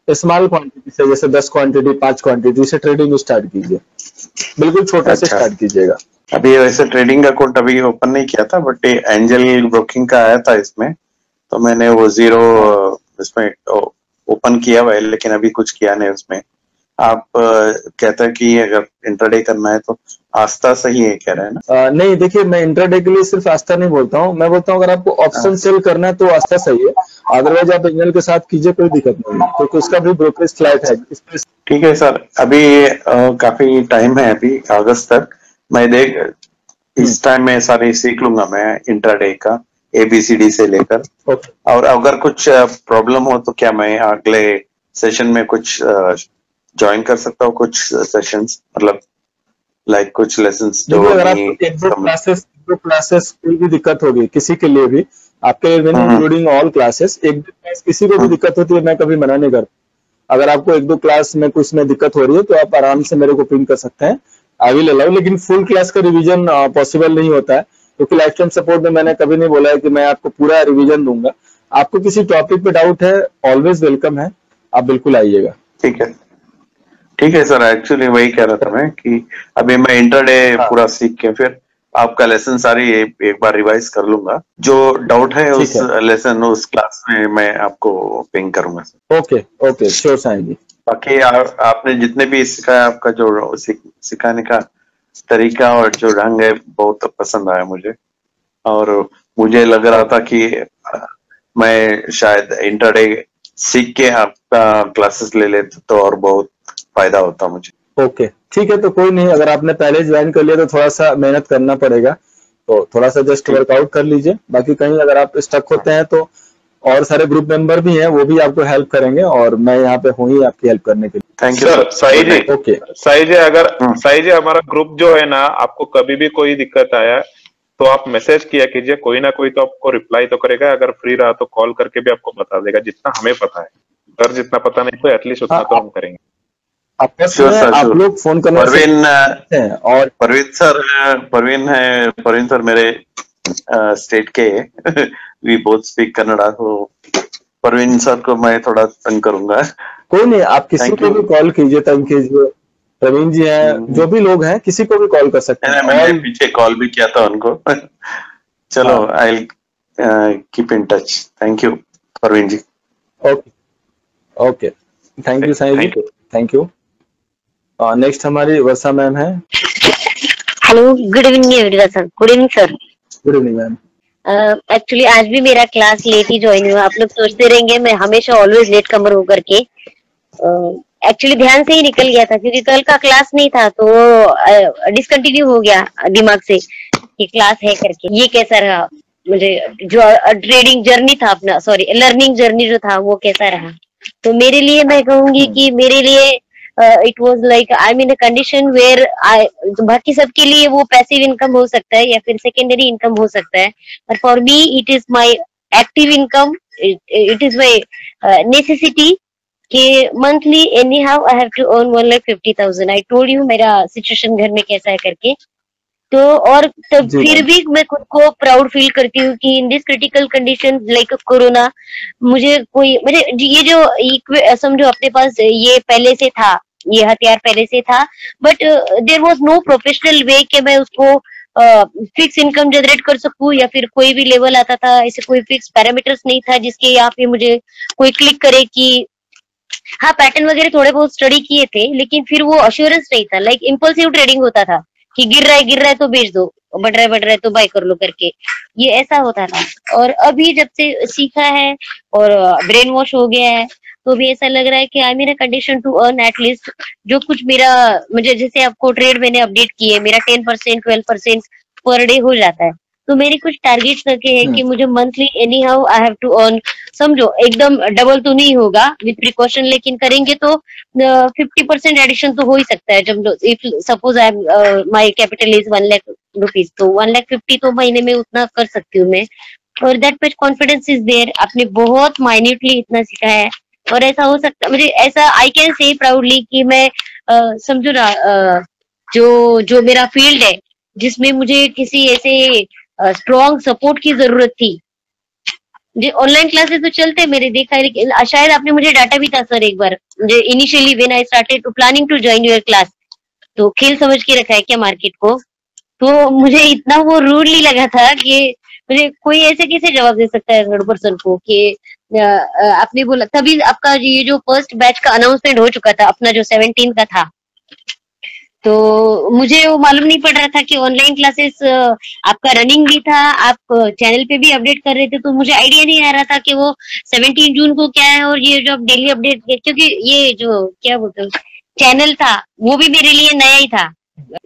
स्मॉल क्वांटिटी से, जैसे 10 क्वांटिटी 5 क्वांटिटी से ट्रेडिंग स्टार्ट कीजिए, बिल्कुल छोटा से स्टार्ट कीजिएगा। अभी वैसे ट्रेडिंग अकाउंट अभी ओपन नहीं किया था, बट एंजल ब्रोकिंग का आया था इसमें, तो मैंने वो 0 इसमें ओपन किया हुआ है, लेकिन अभी कुछ किया नहीं उसमें। आप कहते हैं कि अगर इंट्राडे करना है तो आस्था सही है, कह रहे हैं ना? नहीं, देखिए मैं इंट्राडे के लिए सिर्फ आस्था नहीं बोलता हूँ, मैं बोलता हूँ अगर आपको ऑप्शन सेल करना है तो आस्था सही है, अदरवाइज आप एंजल के साथ कीजिए, कोई दिक्कत नहीं है, क्योंकि उसका भी ब्रोकरेज फ्लैट है। ठीक है सर, अभी काफी टाइम है, अभी अगस्त तक मैं इस टाइम में सारे सीख लूंगा मैं इंट्राडे का ABCD से लेकर। और अगर कुछ प्रॉब्लम हो तो क्या मैं अगले सेशन में कुछ ज्वाइन कर सकता हूँ, कुछ सेशंस, मतलब लाइक कुछ लेसन्स जो अगर आपको एक दो क्लासेस कोई भी दिक्कत होगी किसी के लिए भी, आपके लिए इंक्लूडिंग ऑल क्लासेस, एक दो क्लास किसी को भी दिक्कत होती है मैं कभी मना नहीं करता। अगर आपको एक दो क्लास में कुछ में दिक्कत हो रही है तो आप आराम से मेरे को पिन कर सकते हैं, आई विल अलाउ, लेकिन फुल क्लास का रिवीजन पॉसिबल नहीं होता है, क्योंकि लाइफ टाइम सपोर्ट में मैंने कभी नहीं बोला है कि मैं आपको पूरा रिवीजन दूंगा। आपको किसी टॉपिक पे डाउट है, ऑलवेज वेलकम है, आप बिल्कुल आइएगा। ठीक है सर, एक्चुअली वही कह रहा था मैं कि अभी मैं इंटरडे पूरा सीख के फिर आपका लेसन सारी एक बार रिवाइज कर लूंगा, जो डाउट है उस लेसन उस क्लास में मैं आपको पिंग करूंगा सर। ओके श्योर साईं जी। बाकी आपने जितने भी सिखाया, आपका जो सिखाने का तरीका और जो ढंग है बहुत पसंद आया मुझे, और मुझे लग रहा था कि मैं शायद इंटरडे सीख के आपका क्लासेस ले लेते तो और बहुत फायदा होता मुझे। ओके ठीक है, तो कोई नहीं, अगर आपने पहले ज्वाइन कर लिया तो थोड़ा सा मेहनत करना पड़ेगा, तो थोड़ा सा जस्ट वर्कआउट कर लीजिए। बाकी कहीं अगर आप स्टक होते हैं तो और सारे ग्रुप मेंबर भी हैं, वो भी आपको हेल्प करेंगे, और मैं यहाँ पे हूँ ही आपकी हेल्प करने के लिए। Thank you sir. Sai ji, okay Sai ji, अगर साई जी हमारा ग्रुप जो है ना, आपको कभी भी कोई दिक्कत आया तो आप मैसेज किया कीजिए, कोई ना कोई तो आपको रिप्लाई तो करेगा, अगर फ्री रहा तो कॉल करके भी आपको बता देगा, जितना हमें पता है। सर जितना पता नहीं तो एटलीस्ट उतना तो हम करेंगे। आप लोग फोन करना और परवीन सर मेरे स्टेट के वी बोथ स्पीक कन्नड़ा, तो परवीन सर को मैं थोड़ा तंग करूंगा। कोई नहीं, आप किसी को भी कॉल कीजिए, तंग कीजिए, प्रवीण जी हैं, जो भी लोग हैं किसी को भी कॉल कर सकते हैं। मैंने पीछे कॉल भी किया था उनको। चलो, I will keep in touch. Thank you Parveen ji. Okay thank you Sai ji, thank you. Next हमारी वर्षा मैम है। Hello, good evening everyone sir. Good evening sir. Good evening ma'am. Actually आज भी मेरा क्लास लेट ही ज्वाइन हुआ। आप लोग सोचते रहेंगे मैं हमेशा ऑलवेज लेट कमर होकर के, एक्चुअली ध्यान से ही निकल गया था, क्योंकि कल का क्लास नहीं था तो डिसकंटिन्यू हो गया दिमाग से कि क्लास है करके। ये कैसा रहा मुझे, जो ट्रेडिंग जर्नी था अपना, सॉरी लर्निंग जर्नी जो था वो कैसा रहा। तो मेरे लिए मैं कहूंगी कि मेरे लिए it was like I am in a condition where I, बाकी सबके लिए वो पैसिव इनकम हो सकता है या फिर सेकेंडरी इनकम हो सकता है, पर for me it is my active income, it is my necessity कि monthly any how I have to earn 1,50,000। I told you मेरा सिचुएशन घर में कैसा है करके। तो और तब फिर भी मैं खुद को प्राउड फील करती हूँ कि in this critical condition like corona, मुझे कोई मुझे ये जो समझो अपने पास ये पहले से था, ये हथियार पहले से था, but there was no professional way कि मैं उसको फिक्स इनकम जनरेट कर सकूं, या फिर कोई भी लेवल आता था, ऐसे कोई फिक्स पैरामीटर्स नहीं था जिसके यहाँ पे मुझे कोई क्लिक करे कि हाँ पैटर्न वगैरह थोड़े बहुत स्टडी किए थे, लेकिन फिर वो अश्योरेंस नहीं था। लाइक इम्पल्सिव ट्रेडिंग होता था कि गिर रहा है तो बेच दो, बढ़ रहा है तो बाय कर लो करके, ये ऐसा होता था। और अभी जब से सीखा है और ब्रेन वॉश हो गया है, तो भी ऐसा लग रहा है कि I am in a condition to earn at least जो कुछ मेरा, मुझे जैसे आपको ट्रेड मैंने अपडेट किए, मेरा 10% 12% पर डे हो जाता है, तो मेरी कुछ टारगेट्स रखे हैं कि मुझे monthly any how I have to earn, समझो एकदम डबल तो नहीं होगा विद प्रिकॉशन, लेकिन करेंगे तो 50% एडिशन तो हो ही सकता है। जब if suppose I my capital is 1 lakh rupees, तो 1,50,000 तो महीने में उतना कर सकती हूँ मैं, और that much confidence is there. आपने बहुत माइन्यूटली इतना सिखाया है, और ऐसा हो सकता मुझे, ऐसा आई कैन से प्राउडली कि मैं समझो ना, जो मेरा फील्ड है जिसमें मुझे किसी ऐसे स्ट्रॉन्ग सपोर्ट की जरूरत थी, ऑनलाइन क्लासेस तो चलते मेरे देखा है, लेकिन शायद आपने मुझे डाटा भी था सर एक बार, मुझे initially when I started to planning to join your class, तो खेल समझ के रखा है क्या मार्केट को, तो मुझे इतना वो रूडली लगा था कि मुझे कोई ऐसे कैसे जवाब दे सकता है थर्ड पर्सन को कि आपने बोला तभी आपका ये जो फर्स्ट बैच का अनाउंसमेंट हो चुका था अपना जो 17 का था, तो मुझे वो मालूम नहीं पड़ रहा था कि ऑनलाइन क्लासेस आपका रनिंग भी था, आप चैनल पे भी अपडेट कर रहे थे, तो मुझे आइडिया नहीं आ रहा था कि वो 17 जून को क्या है और ये जो आप डेली अपडेट, क्योंकि ये जो क्या बोलते हैं चैनल था वो भी मेरे लिए नया ही था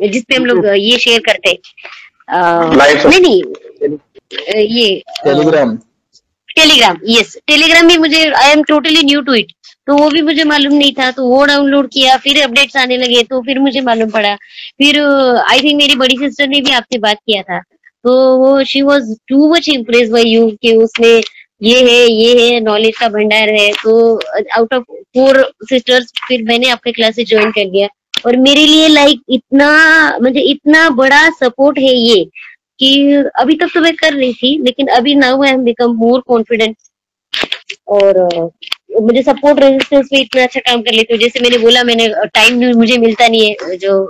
जिसपे हम लोग ये शेयर करते नहीं ये टेलीग्राम, यस टेलीग्राम भी मुझे, I am totally new to it, तो वो भी मुझे मालूम नहीं था, तो वो डाउनलोड किया, फिर अपडेट्स आने लगे तो फिर मुझे मालूम पड़ा। फिर आई थिंक मेरी बड़ी सिस्टर ने भी आपसे बात किया था, तो वो she was too much impress by you कि उसमें ये है नॉलेज का भंडार है। तो आउट ऑफ 4 सिस्टर्स फिर मैंने आपके क्लासेस ज्वाइन कर लिया, और मेरे लिए लाइक इतना बड़ा सपोर्ट है ये कि अभी तक तो मैं कर रही थी, लेकिन अभी now I am become more confident, और मुझे सपोर्ट रेजिस्टेंस में इतना अच्छा काम कर लेती हूँ। जैसे मैंने बोला, मैंने टाइम मुझे मिलता नहीं है, जो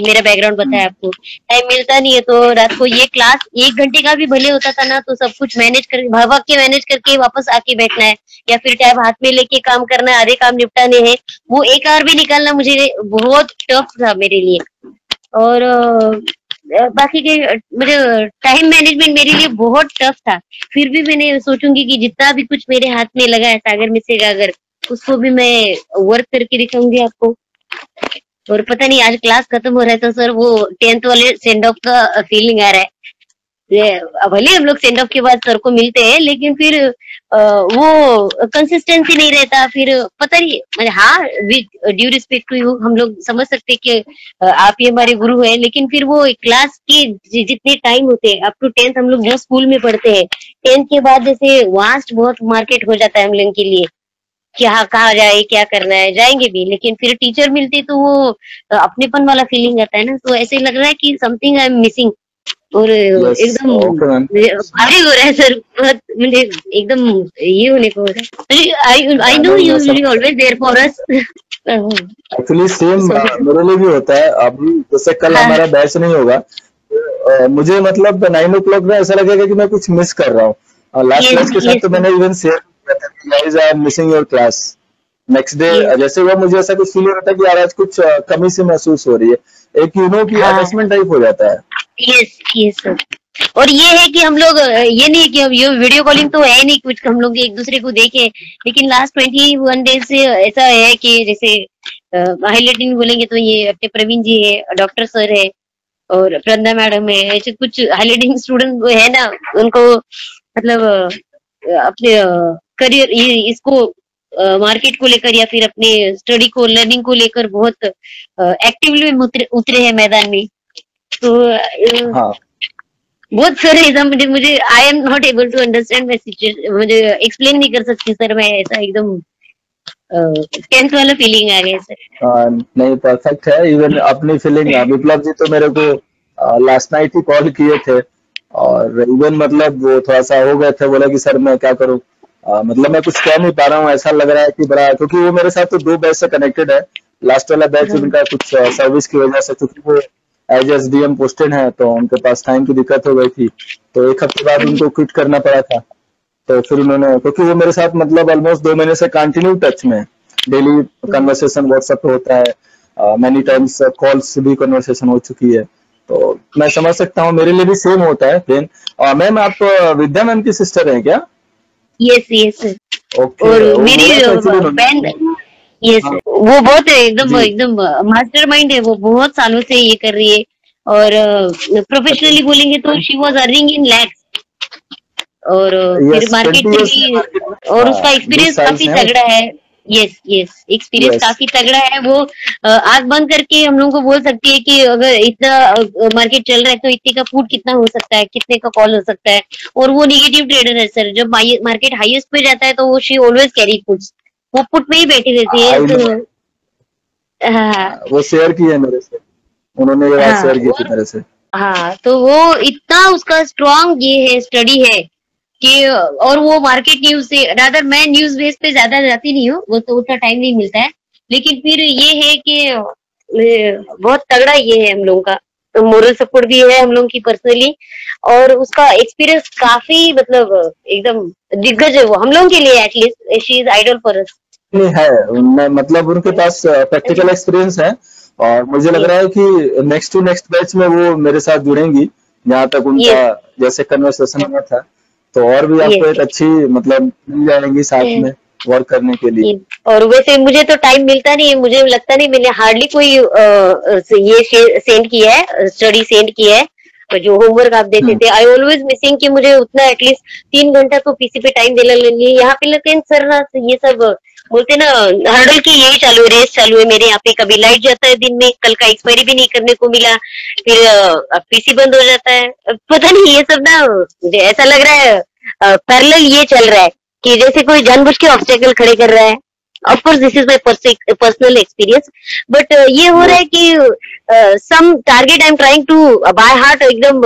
मेरा बैकग्राउंड बताया आपको, टाइम मिलता नहीं है, तो रात को ये क्लास 1 घंटे का भी भले होता था ना, तो सब कुछ मैनेज कर भाग के मैनेज करके वापस आके बैठना है, या फिर टैब हाथ में लेके काम करना है, आधे काम निपटाने हैं, वो 1 आवर भी निकालना मुझे बहुत टफ था मेरे लिए। और बाकी के मुझे टाइम मैनेजमेंट मेरे लिए बहुत टफ था, फिर भी मैंने सोचूंगी कि जितना भी कुछ मेरे हाथ में लगा है सागर मिस्से का, अगर उसको भी मैं वर्क करके दिखाऊंगी आपको। और पता नहीं आज क्लास खत्म हो रहा है तो सर वो 10th वाले सेंड ऑफ का फीलिंग आ रहा है। भले हम लोग सेंड ऑफ के बाद सर को मिलते हैं, लेकिन फिर वो कंसिस्टेंसी नहीं रहता, फिर पता नहीं, हाँ with due respect to you, हम लोग समझ सकते कि आप ही हमारे गुरु हैं, लेकिन फिर वो क्लास के जितने टाइम होते हैं अप टू 10th हम लोग जो स्कूल में पढ़ते हैं, 10th के बाद जैसे वास्ट बहुत मार्केट हो जाता है हम लोग के लिए, क्या कहा जाए, क्या करना है, जाएंगे भी, लेकिन फिर टीचर मिलते तो वो अपनेपन वाला फीलिंग आता है ना, तो ऐसे लग रहा है कि समथिंग आई एम मिसिंग, और एकदम भारी हो रहा है सर, बहुत मुझे एकदम ये होने को हो रहा है। I know you will always there for us. Actually same मेरे लिए भी होता है। अभी जैसे कल हमारा बैच नहीं होगा, मुझे मतलब 9 o'clock में ऐसा लगेगा कि मैं कुछ मिस कर रहा हूँ। लास्ट क्लास के साथ तो मैंने इवन शेयर किया था कि guys I am missing your class. Next day जैसे हुआ मुझे ऐसा कुछ फील हो रहा था कि यार आज कुछ कमी सी महसूस हो रही है, एक की अटैचमेंट टाइप हो जाता है। Yes sir. और ये है कि हम लोग ये नहीं कि अब ये वीडियो कॉलिंग तो है नहीं कुछ, हम लोग एक दूसरे को देखे, लेकिन लास्ट 21 डेज से ऐसा है कि जैसे हाईलाइटिंग बोलेंगे तो ये अपने प्रवीण जी है, डॉक्टर सर है और प्रंदा मैडम है, ऐसे कुछ हाईलाइटिंग स्टूडेंट है ना, उनको मतलब अपने करियर इसको मार्केट को लेकर या फिर अपने स्टडी को, लर्निंग को लेकर बहुत एक्टिवली उतरे हैं मैदान में। तो बहुत सर एकदम मुझे I am not able to understand my situation, मुझे एक्सप्लेन नहीं कर सकती सर, मैं ऐसा एकदम 10th वाला फीलिंग आ गया सर। नहीं परफेक्ट है। इवन अपनी फीलिंग विप्लव जी तो मेरे को लास्ट नाइट ही कॉल किए थे, और इवन मतलब वो थोड़ा सा हो गए थे, बोला कि सर मैं क्या करूं, मतलब मैं कुछ कह नहीं पा रहा हूँ, ऐसा लग रहा है कि बड़ा, क्योंकि वो मेरे साथ तो 2 बैच से कनेक्टेड है। लास्ट वाला बैच उनका कुछ सर्विस की वजह से, क्योंकि वो एज SDM पोस्टेड है, तो उनके पास टाइम की दिक्कत हो गई थी, तो 1 हफ्ते बाद उनको क्विट करना पड़ा था। तो फिर उन्होंने, क्योंकि वो मेरे साथ मतलब ऑलमोस्ट 2 महीने से कंटिन्यू टच में, डेली कन्वर्सेशन व्हाट्सएप पे होता है, मैनी टाइम्स कॉल्स भी कन्वर्सेशन हो चुकी है, तो मैं समझ सकता हूँ मेरे लिए भी सेम होता है। देन मैम आप विद्या मैम की सिस्टर हैं क्या? Yes okay. और मेरी बहन, यस वो बहुत एकदम मास्टर माइंड है, वो बहुत सालों से ये कर रही है, और प्रोफेशनली बोलेंगे तो she was earning in lakhs, और फिर मार्केट में भी, और उसका एक्सपीरियंस काफी तगड़ा है। यस एक्सपीरियंस काफी तगड़ा है। वो आंख बंद करके हम लोगों को बोल सकती है कि अगर इतना मार्केट चल रहा है तो इतने का पुट कितना हो सकता है, कितने का कॉल हो सकता है, और वो निगेटिव ट्रेडर है सर। जब मार्केट हाईएस्ट पे जाता है तो वो शी ऑलवेज कैरी पुट्स, वो पुट में ही बैठी रहती है। तो वो शेयर की है मेरे से, उन्होंने ये बात शेयर की थी मेरे से। हाँ, तो वो इतना उसका स्ट्रॉन्ग ये है, स्टडी है कि, और वो मार्केट न्यूज से रादर, मैं न्यूज बेस पे ज्यादा जाती नहीं हूँ, वो तो उतना टाइम नहीं मिलता है, लेकिन फिर ये है कि बहुत तगड़ा ये है हम लोगों का, मोरल सपोर्ट भी है हम लोगों की पर्सनली, और उसका एक्सपीरियंस काफी मतलब एकदम दिग्गज है वो हम लोगों के लिए, at least she is idol for us. नहीं है उनमें, मतलब उनके पास प्रैक्टिकल एक्सपीरियंस है, और मुझे लग रहा है कि नेक्स्ट टू नेक्स्ट बैच में वो मेरे साथ जुड़ेंगी, जहाँ तक उनका जैसे कन्वर्सेशन हुआ था। तो और भी आपको एक अच्छी मतलब मिल जाएंगी साथ में वर्क करने के लिए। और वैसे मुझे तो टाइम मिलता नहीं है, मुझे लगता नहीं मैंने हार्डली कोई ये सेंड किया है, स्टडी सेंड किया है, जो होमवर्क आप देते थे। आई ऑलवेज मिसिंग कि मुझे उतना एटलीस्ट 3 घंटा तो पीसी पे टाइम देना लेंगे। यहाँ पे लेकिन सर ना ये सब बोलते ना हर्डल की यही चालू है, रेस चालू है मेरे यहाँ पे। कभी लाइट जाता है दिन में, कल का एक्सपायरी भी नहीं करने को मिला, फिर पीसी बंद हो जाता है। पता नहीं ये सब ना मुझे ऐसा लग रहा है पैरेलल ये चल रहा है कि जैसे कोई जानबूझ के ऑब्स्टेकल खड़े कर रहा है। Of course this is my personal experience, but ये हो रहा है कि some target I am trying to by heart, एकदम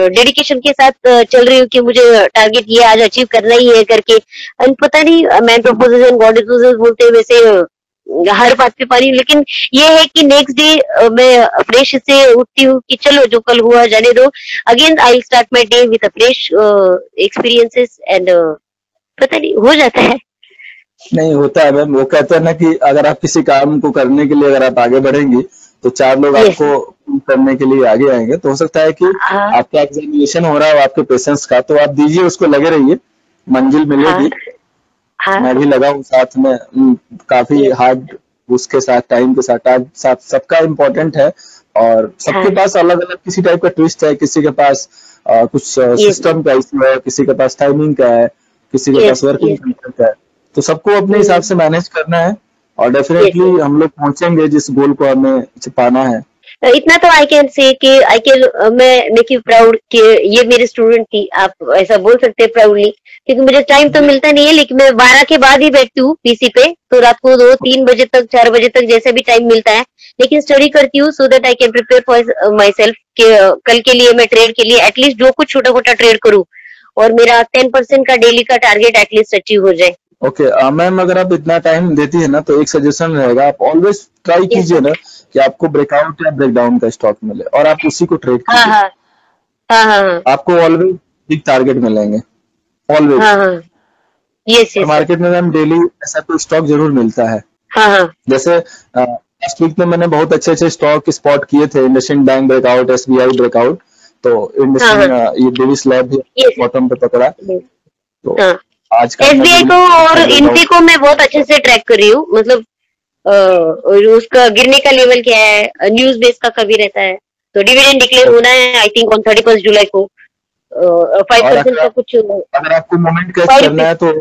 डेडिकेशन के साथ चल रही हूँ कि मुझे टारगेट ये आज अचीव करना ही है करके। एंड पता नहीं man proposes and God disposes बोलते हैं वैसे हर बात पे पानी। लेकिन ये है कि नेक्स्ट डे मैं फ्रेश से उठती हूँ कि चलो जो कल हुआ जाने दो, again I will start my day with a fresh experiences and पता नहीं हो जाता है। नहीं होता है मैम, वो कहते हैं ना कि अगर आप किसी काम को करने के लिए अगर आप आगे बढ़ेंगी तो 4 लोग आपको करने के लिए आगे आएंगे। तो हो सकता है कि आपका एग्जामिनेशन हो रहा है आपके पेशेंस का, तो आप दीजिए, उसको लगे रहिए, मंजिल मिलेगी। मैं भी लगा हूँ साथ में, काफी हार्ड उसके साथ टाइम के साथ सबका इम्पोर्टेंट है, और सबके पास अलग अलग किसी टाइप का ट्विस्ट है। किसी के पास कुछ सिस्टम का इशू है, किसी के पास टाइमिंग का है, किसी के पास वर्किंग का है। तो सबको अपने हिसाब से मैनेज करना है, और डेफिनेटली हम लोग पहुंचेंगे जिस गोल को हमें छिपाना है। इतना तो आई कैन से कि आई कैन मैं मेक यू प्राउड कि ये मेरे स्टूडेंट थी, आप ऐसा बोल सकते हैं प्राउडली, क्योंकि मुझे टाइम तो मिलता नहीं है। लेकिन मैं 12 के बाद ही बैठती हूँ पीसी पे, तो रात को 2-3 बजे तक 4 बजे तक जैसे भी टाइम मिलता है, लेकिन स्टडी करती हूँ so that I can prepare for my self कि कल के लिए मैं ट्रेड के लिए एटलीस्ट जो कुछ छोटा मोटा ट्रेड करूँ, और मेरा 10% का डेली का टारगेट एटलीस्ट अचीव हो जाए। ओके मैम, अगर आप इतना टाइम देती है ना, तो एक सजेशन रहेगा, आप ऑलवेज ट्राई कीजिए ना कि आपको ब्रेकआउट या ब्रेकडाउन का स्टॉक मिले, और आप उसी को ट्रेड कीजिए। आपको ऑलवेज बिग टारगेट मिलेंगे, ऑलवेज। यस मार्केट में मैम डेली ऐसा कोई स्टॉक जरूर मिलता है। जैसे लास्ट वीक में मैंने बहुत अच्छे स्टॉक स्पॉट किए थे, IndusInd bank breakout, SBI breakout, तो इंडसइंड ये डेविस लैब बॉटम पे पकड़ा। तो आज का SBI को और इनफी को मैं बहुत अच्छे से ट्रैक कर रही हूँ, मतलब उसका गिरने का लेवल क्या है, न्यूज बेस का कभी रहता है। तो डिविडेंड डिक्लेयर होना है आई थिंक ऑन 31 जुलाई को, 5% का कुछ। अगर आपको मोमेंट कैच करना है तो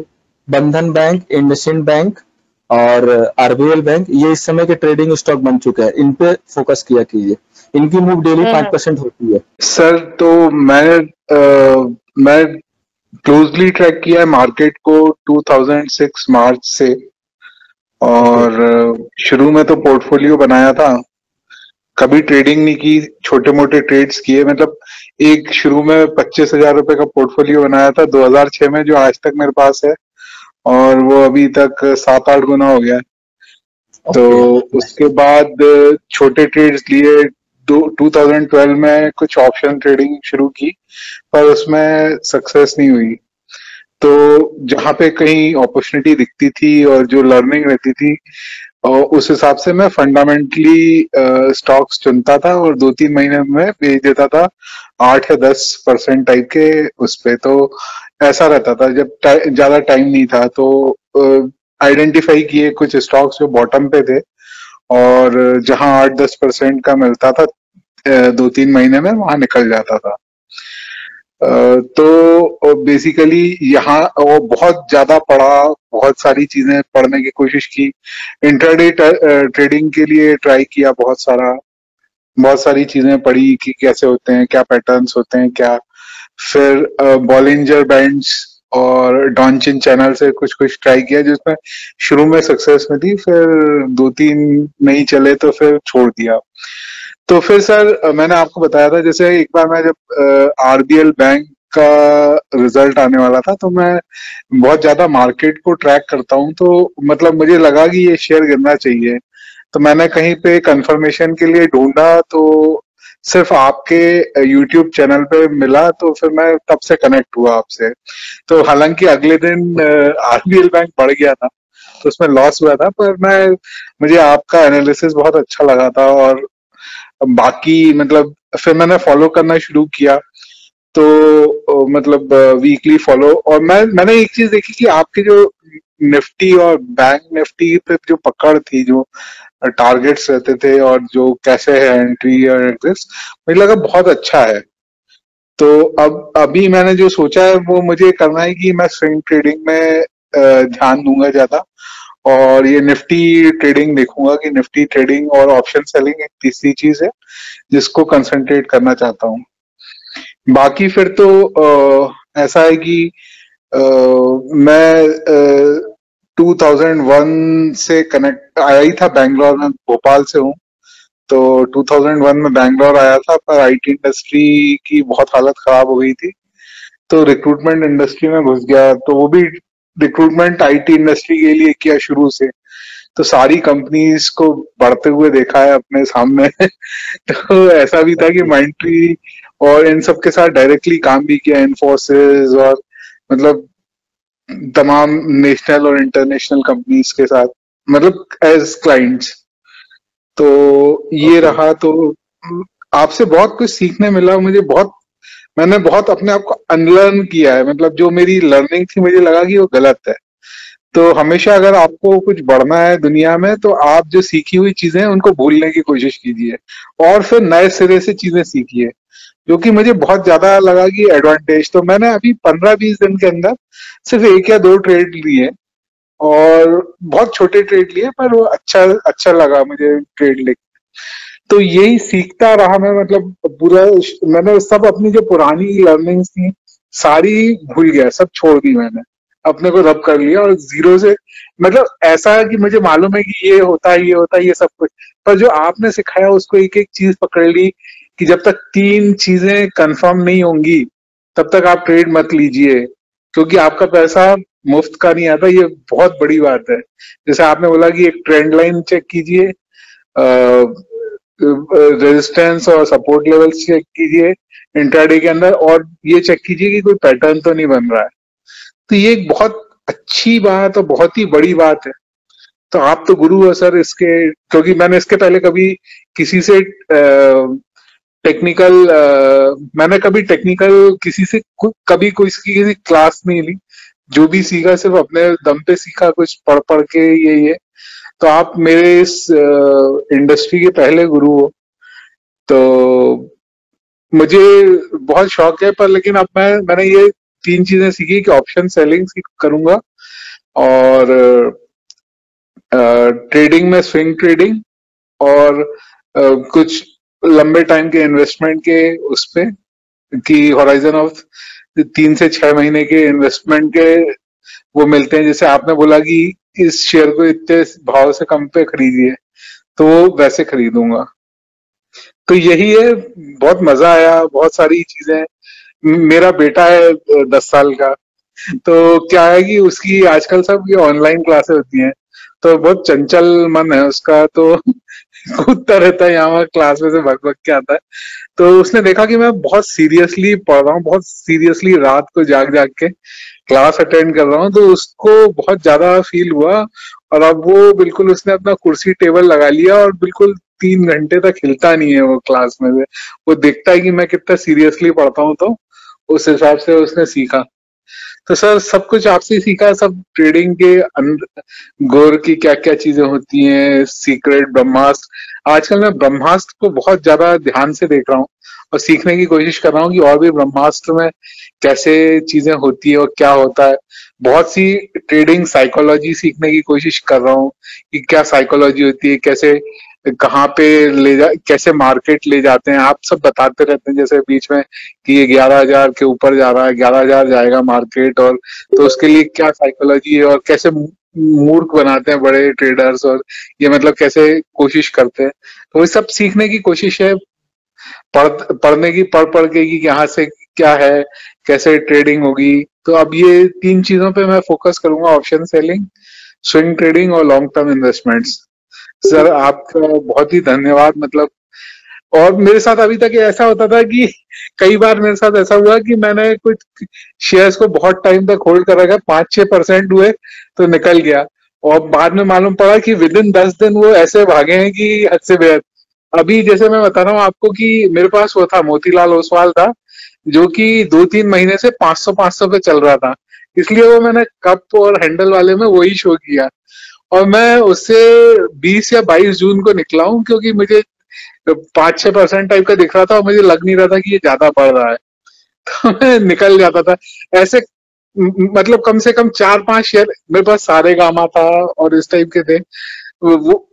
बंधन बैंक, इंडसइंड बैंक और RBL बैंक, ये इस समय के ट्रेडिंग स्टॉक बन चुके हैं, इन पे फोकस किया कीजिए, इनकी मूव डेली 5% होती है। सर तो मैं क्लोजली ट्रैक किया है मार्केट को 2006 मार्च से, और शुरू में तो पोर्टफोलियो बनाया था, कभी ट्रेडिंग नहीं की, छोटे मोटे ट्रेड्स किए। मतलब एक शुरू में 25,000 रुपए का पोर्टफोलियो बनाया था 2006 में, जो आज तक मेरे पास है, और वो अभी तक 7-8 गुना हो गया है। तो उसके बाद छोटे ट्रेड्स लिए, 2012 में कुछ ऑप्शन ट्रेडिंग शुरू की, पर उसमें सक्सेस नहीं हुई। तो जहां पे कहीं अपॉर्चुनिटी दिखती थी और जो लर्निंग रहती थी, उस हिसाब से मैं फंडामेंटली स्टॉक्स चुनता था, और 2-3 महीने में बेच देता था 8 या 10% टाइप के उस पे। तो ऐसा रहता था जब ज्यादा टाइम नहीं था, तो आइडेंटिफाई किए कुछ स्टॉक्स जो बॉटम पे थे, और जहां 8-10% का मिलता था 2-3 महीने में, वहां निकल जाता था। तो बेसिकली यहाँ वो बहुत ज्यादा पढ़ा, बहुत सारी चीजें पढ़ने की कोशिश की, इंट्राडे ट्रेडिंग के लिए ट्राई किया, बहुत सारी चीजें पढ़ी कि कैसे होते हैं, क्या पैटर्न्स होते हैं क्या। फिर बॉलिंजर बैंड्स और डॉनचिन चैनल से कुछ ट्राई किया, जिसमें शुरू में सक्सेस में थी, फिर 2-3 नहीं चले तो फिर छोड़ दिया। तो फिर सर मैंने आपको बताया था, जैसे एक बार मैं जब RBL बैंक का रिजल्ट आने वाला था, तो मैं बहुत ज्यादा मार्केट को ट्रैक करता हूँ, तो मतलब मुझे लगा कि ये शेयर गिरना चाहिए, तो मैंने कहीं पे कंफर्मेशन के लिए ढूंढा, तो सिर्फ आपके YouTube चैनल पे मिला, तो फिर मैं तब से कनेक्ट हुआ आपसे। तो हालांकि अगले दिन RBL बैंक बढ़ गया था, तो उसमें लॉस हुआ था, पर मुझे आपका एनालिसिस बहुत अच्छा लगा था। और बाकी मतलब फिर मैंने फॉलो करना शुरू किया, तो मतलब वीकली फॉलो। और मैंने एक चीज देखी कि आपके जो निफ्टी और बैंक निफ्टी पे जो पकड़ थी, जो टारगेट्स रहते थे और जो कैसे है एंट्री और एग्जिट, मुझे लगा बहुत अच्छा है। तो अब अभी मैंने जो सोचा है वो मुझे करना है कि मैं स्विंग ट्रेडिंग में ध्यान दूंगा ज्यादा, और ये निफ्टी ट्रेडिंग देखूंगा कि निफ्टी ट्रेडिंग और ऑप्शन सेलिंग एक तीसरी चीज है जिसको कंसंट्रेट करना चाहता हूँ। बाकी फिर तो ऐसा है कि मैं 2001 से कनेक्ट आया ही था बैंगलोर में, भोपाल से हूँ। तो 2001 में बैंगलोर आया था, पर आईटी इंडस्ट्री की बहुत हालत खराब हो गई थी, तो रिक्रूटमेंट इंडस्ट्री में घुस गया। तो वो भी रिक्रूटमेंट आईटी इंडस्ट्री के लिए किया शुरू से, तो सारी कंपनीज को बढ़ते हुए देखा है अपने सामने। तो ऐसा भी था कि माइंडट्री और इन सब के साथ डायरेक्टली काम भी किया, इन्फोसिस और मतलब तमाम नेशनल और इंटरनेशनल कंपनीज के साथ, मतलब एज क्लाइंट्स। तो ये रहा। तो आपसे बहुत कुछ सीखने मिला मुझे, मैंने बहुत अपने आप को अनलर्न किया है। मतलब जो मेरी लर्निंग थी मुझे लगा कि वो गलत है। तो हमेशा अगर आपको कुछ बढ़ना है दुनिया में, तो आप जो सीखी हुई चीजें हैं उनको भूलने की कोशिश कीजिए और फिर नए सिरे से चीजें सीखिए, जो कि मुझे बहुत ज्यादा लगा कि एडवांटेज। तो मैंने अभी 15-20 दिन के अंदर सिर्फ 1 या 2 ट्रेड लिए, और बहुत छोटे ट्रेड लिए, पर वो अच्छा लगा मुझे ट्रेड लेके। तो यही सीखता रहा मैं, मतलब पूरा मैंने सब अपनी जो पुरानी लर्निंग्स थी सारी भूल गया, सब छोड़ दी मैंने, अपने को रब कर लिया और जीरो से। मतलब ऐसा है कि मुझे मालूम है कि ये होता है, ये होता है, ये सब कुछ, पर जो आपने सिखाया उसको एक एक चीज पकड़ ली कि जब तक 3 चीजें कंफर्म नहीं होंगी तब तक आप ट्रेड मत लीजिए, क्योंकि आपका पैसा मुफ्त का नहीं आता। ये बहुत बड़ी बात है। जैसे आपने बोला कि एक ट्रेंड लाइन चेक कीजिए, रेजिस्टेंस और सपोर्ट लेवल्स चेक कीजिए इंट्राडे के अंदर, और ये चेक कीजिए कि कोई पैटर्न तो नहीं बन रहा है। तो ये एक बहुत अच्छी बात और बहुत ही बड़ी बात है। तो आप तो गुरु हो सर इसके, क्योंकि मैंने इसके पहले कभी किसी से टेक्निकल मैंने कभी टेक्निकल किसी से कभी किसी क्लास नहीं ली। जो भी सीखा सिर्फ अपने दम पे सीखा, कुछ पढ़ पढ़ के ये। तो आप मेरे इस इंडस्ट्री के पहले गुरु हो। तो मुझे बहुत शौक है, पर लेकिन अब मैंने ये 3 चीजें सीखी कि ऑप्शन सेलिंग करूंगा, और ट्रेडिंग में स्विंग ट्रेडिंग, और कुछ लंबे टाइम के इन्वेस्टमेंट के उस पे कि होराइजन ऑफ 3 से 6 महीने के इन्वेस्टमेंट के वो मिलते हैं। जैसे आपने बोला कि इस शेयर को इतने भाव से कम पे खरीदिए, तो वैसे खरीदूंगा। तो यही है, बहुत मजा आया, बहुत सारी चीजें। मेरा बेटा है 10 साल का, तो क्या है कि उसकी आजकल सब ये ऑनलाइन क्लासेस होती हैं, तो बहुत चंचल मन है उसका, तो कूदता रहता है यहाँ क्लास में से भग भग के आता है। तो उसने देखा कि मैं बहुत सीरियसली पढ़ रहा हूँ, बहुत सीरियसली रात को जाग जाग के क्लास अटेंड कर रहा हूँ, तो उसको बहुत ज्यादा फील हुआ। और अब वो बिल्कुल उसने अपना कुर्सी टेबल लगा लिया और बिल्कुल 3 घंटे तक हिलता नहीं है वो क्लास में से। वो देखता है कि मैं कितना सीरियसली पढ़ता हूँ, तो उस हिसाब से उसने सीखा। तो सर सब कुछ आपसे ही सीखा, सब ट्रेडिंग के गौर की क्या क्या चीजें होती हैं, सीक्रेट, ब्रह्मास्त्र। आजकल मैं ब्रह्मास्त्र को बहुत ज्यादा ध्यान से देख रहा हूँ और सीखने की कोशिश कर रहा हूँ कि और भी ब्रह्मास्त्र में कैसे चीजें होती है और क्या होता है। बहुत सी ट्रेडिंग साइकोलॉजी सीखने की कोशिश कर रहा हूँ कि क्या साइकोलॉजी होती है, कैसे कहाँ पे कैसे मार्केट ले जाते हैं। आप सब बताते रहते हैं जैसे बीच में कि ये 11,000 के ऊपर जा रहा है, 11,000 जाएगा मार्केट, और तो उसके लिए क्या साइकोलॉजी है और कैसे मूर्ख बनाते हैं बड़े ट्रेडर्स, और ये मतलब कैसे कोशिश करते हैं। तो वो सब सीखने की कोशिश है, पढ़ने की, पढ़ के कि यहाँ से क्या है, कैसे ट्रेडिंग होगी। तो अब ये 3 चीजों पे मैं फोकस करूंगा, ऑप्शन सेलिंग, स्विंग ट्रेडिंग और लॉन्ग टर्म इन्वेस्टमेंट्स। सर आपका बहुत ही धन्यवाद। मतलब और मेरे साथ अभी तक ऐसा होता था कि कई बार मेरे साथ ऐसा हुआ कि मैंने कुछ शेयर्स को बहुत टाइम तक होल्ड कर रखा, 5-6% हुए तो निकल गया, और बाद में मालूम पड़ा कि विद इन 10 दिन वो ऐसे भागे हैं कि हद से बेहद। अभी जैसे मैं बता रहा हूँ आपको कि मेरे पास वो था, मोतीलाल ओसवाल था, जो कि 2-3 महीने से 500 पे चल रहा था, इसलिए वो मैंने कप और हैंडल वाले में वही शो किया, और मैं उससे 20 या 22 जून को निकला हूँ, क्योंकि मुझे 5-6% टाइप का दिख रहा था और मुझे लग नहीं रहा था कि ये ज्यादा बढ़ रहा है, तो मैं निकल जाता था ऐसे। मतलब कम से कम 4-5 शेयर मेरे पास सारे गामा था और इस टाइप के थे। वो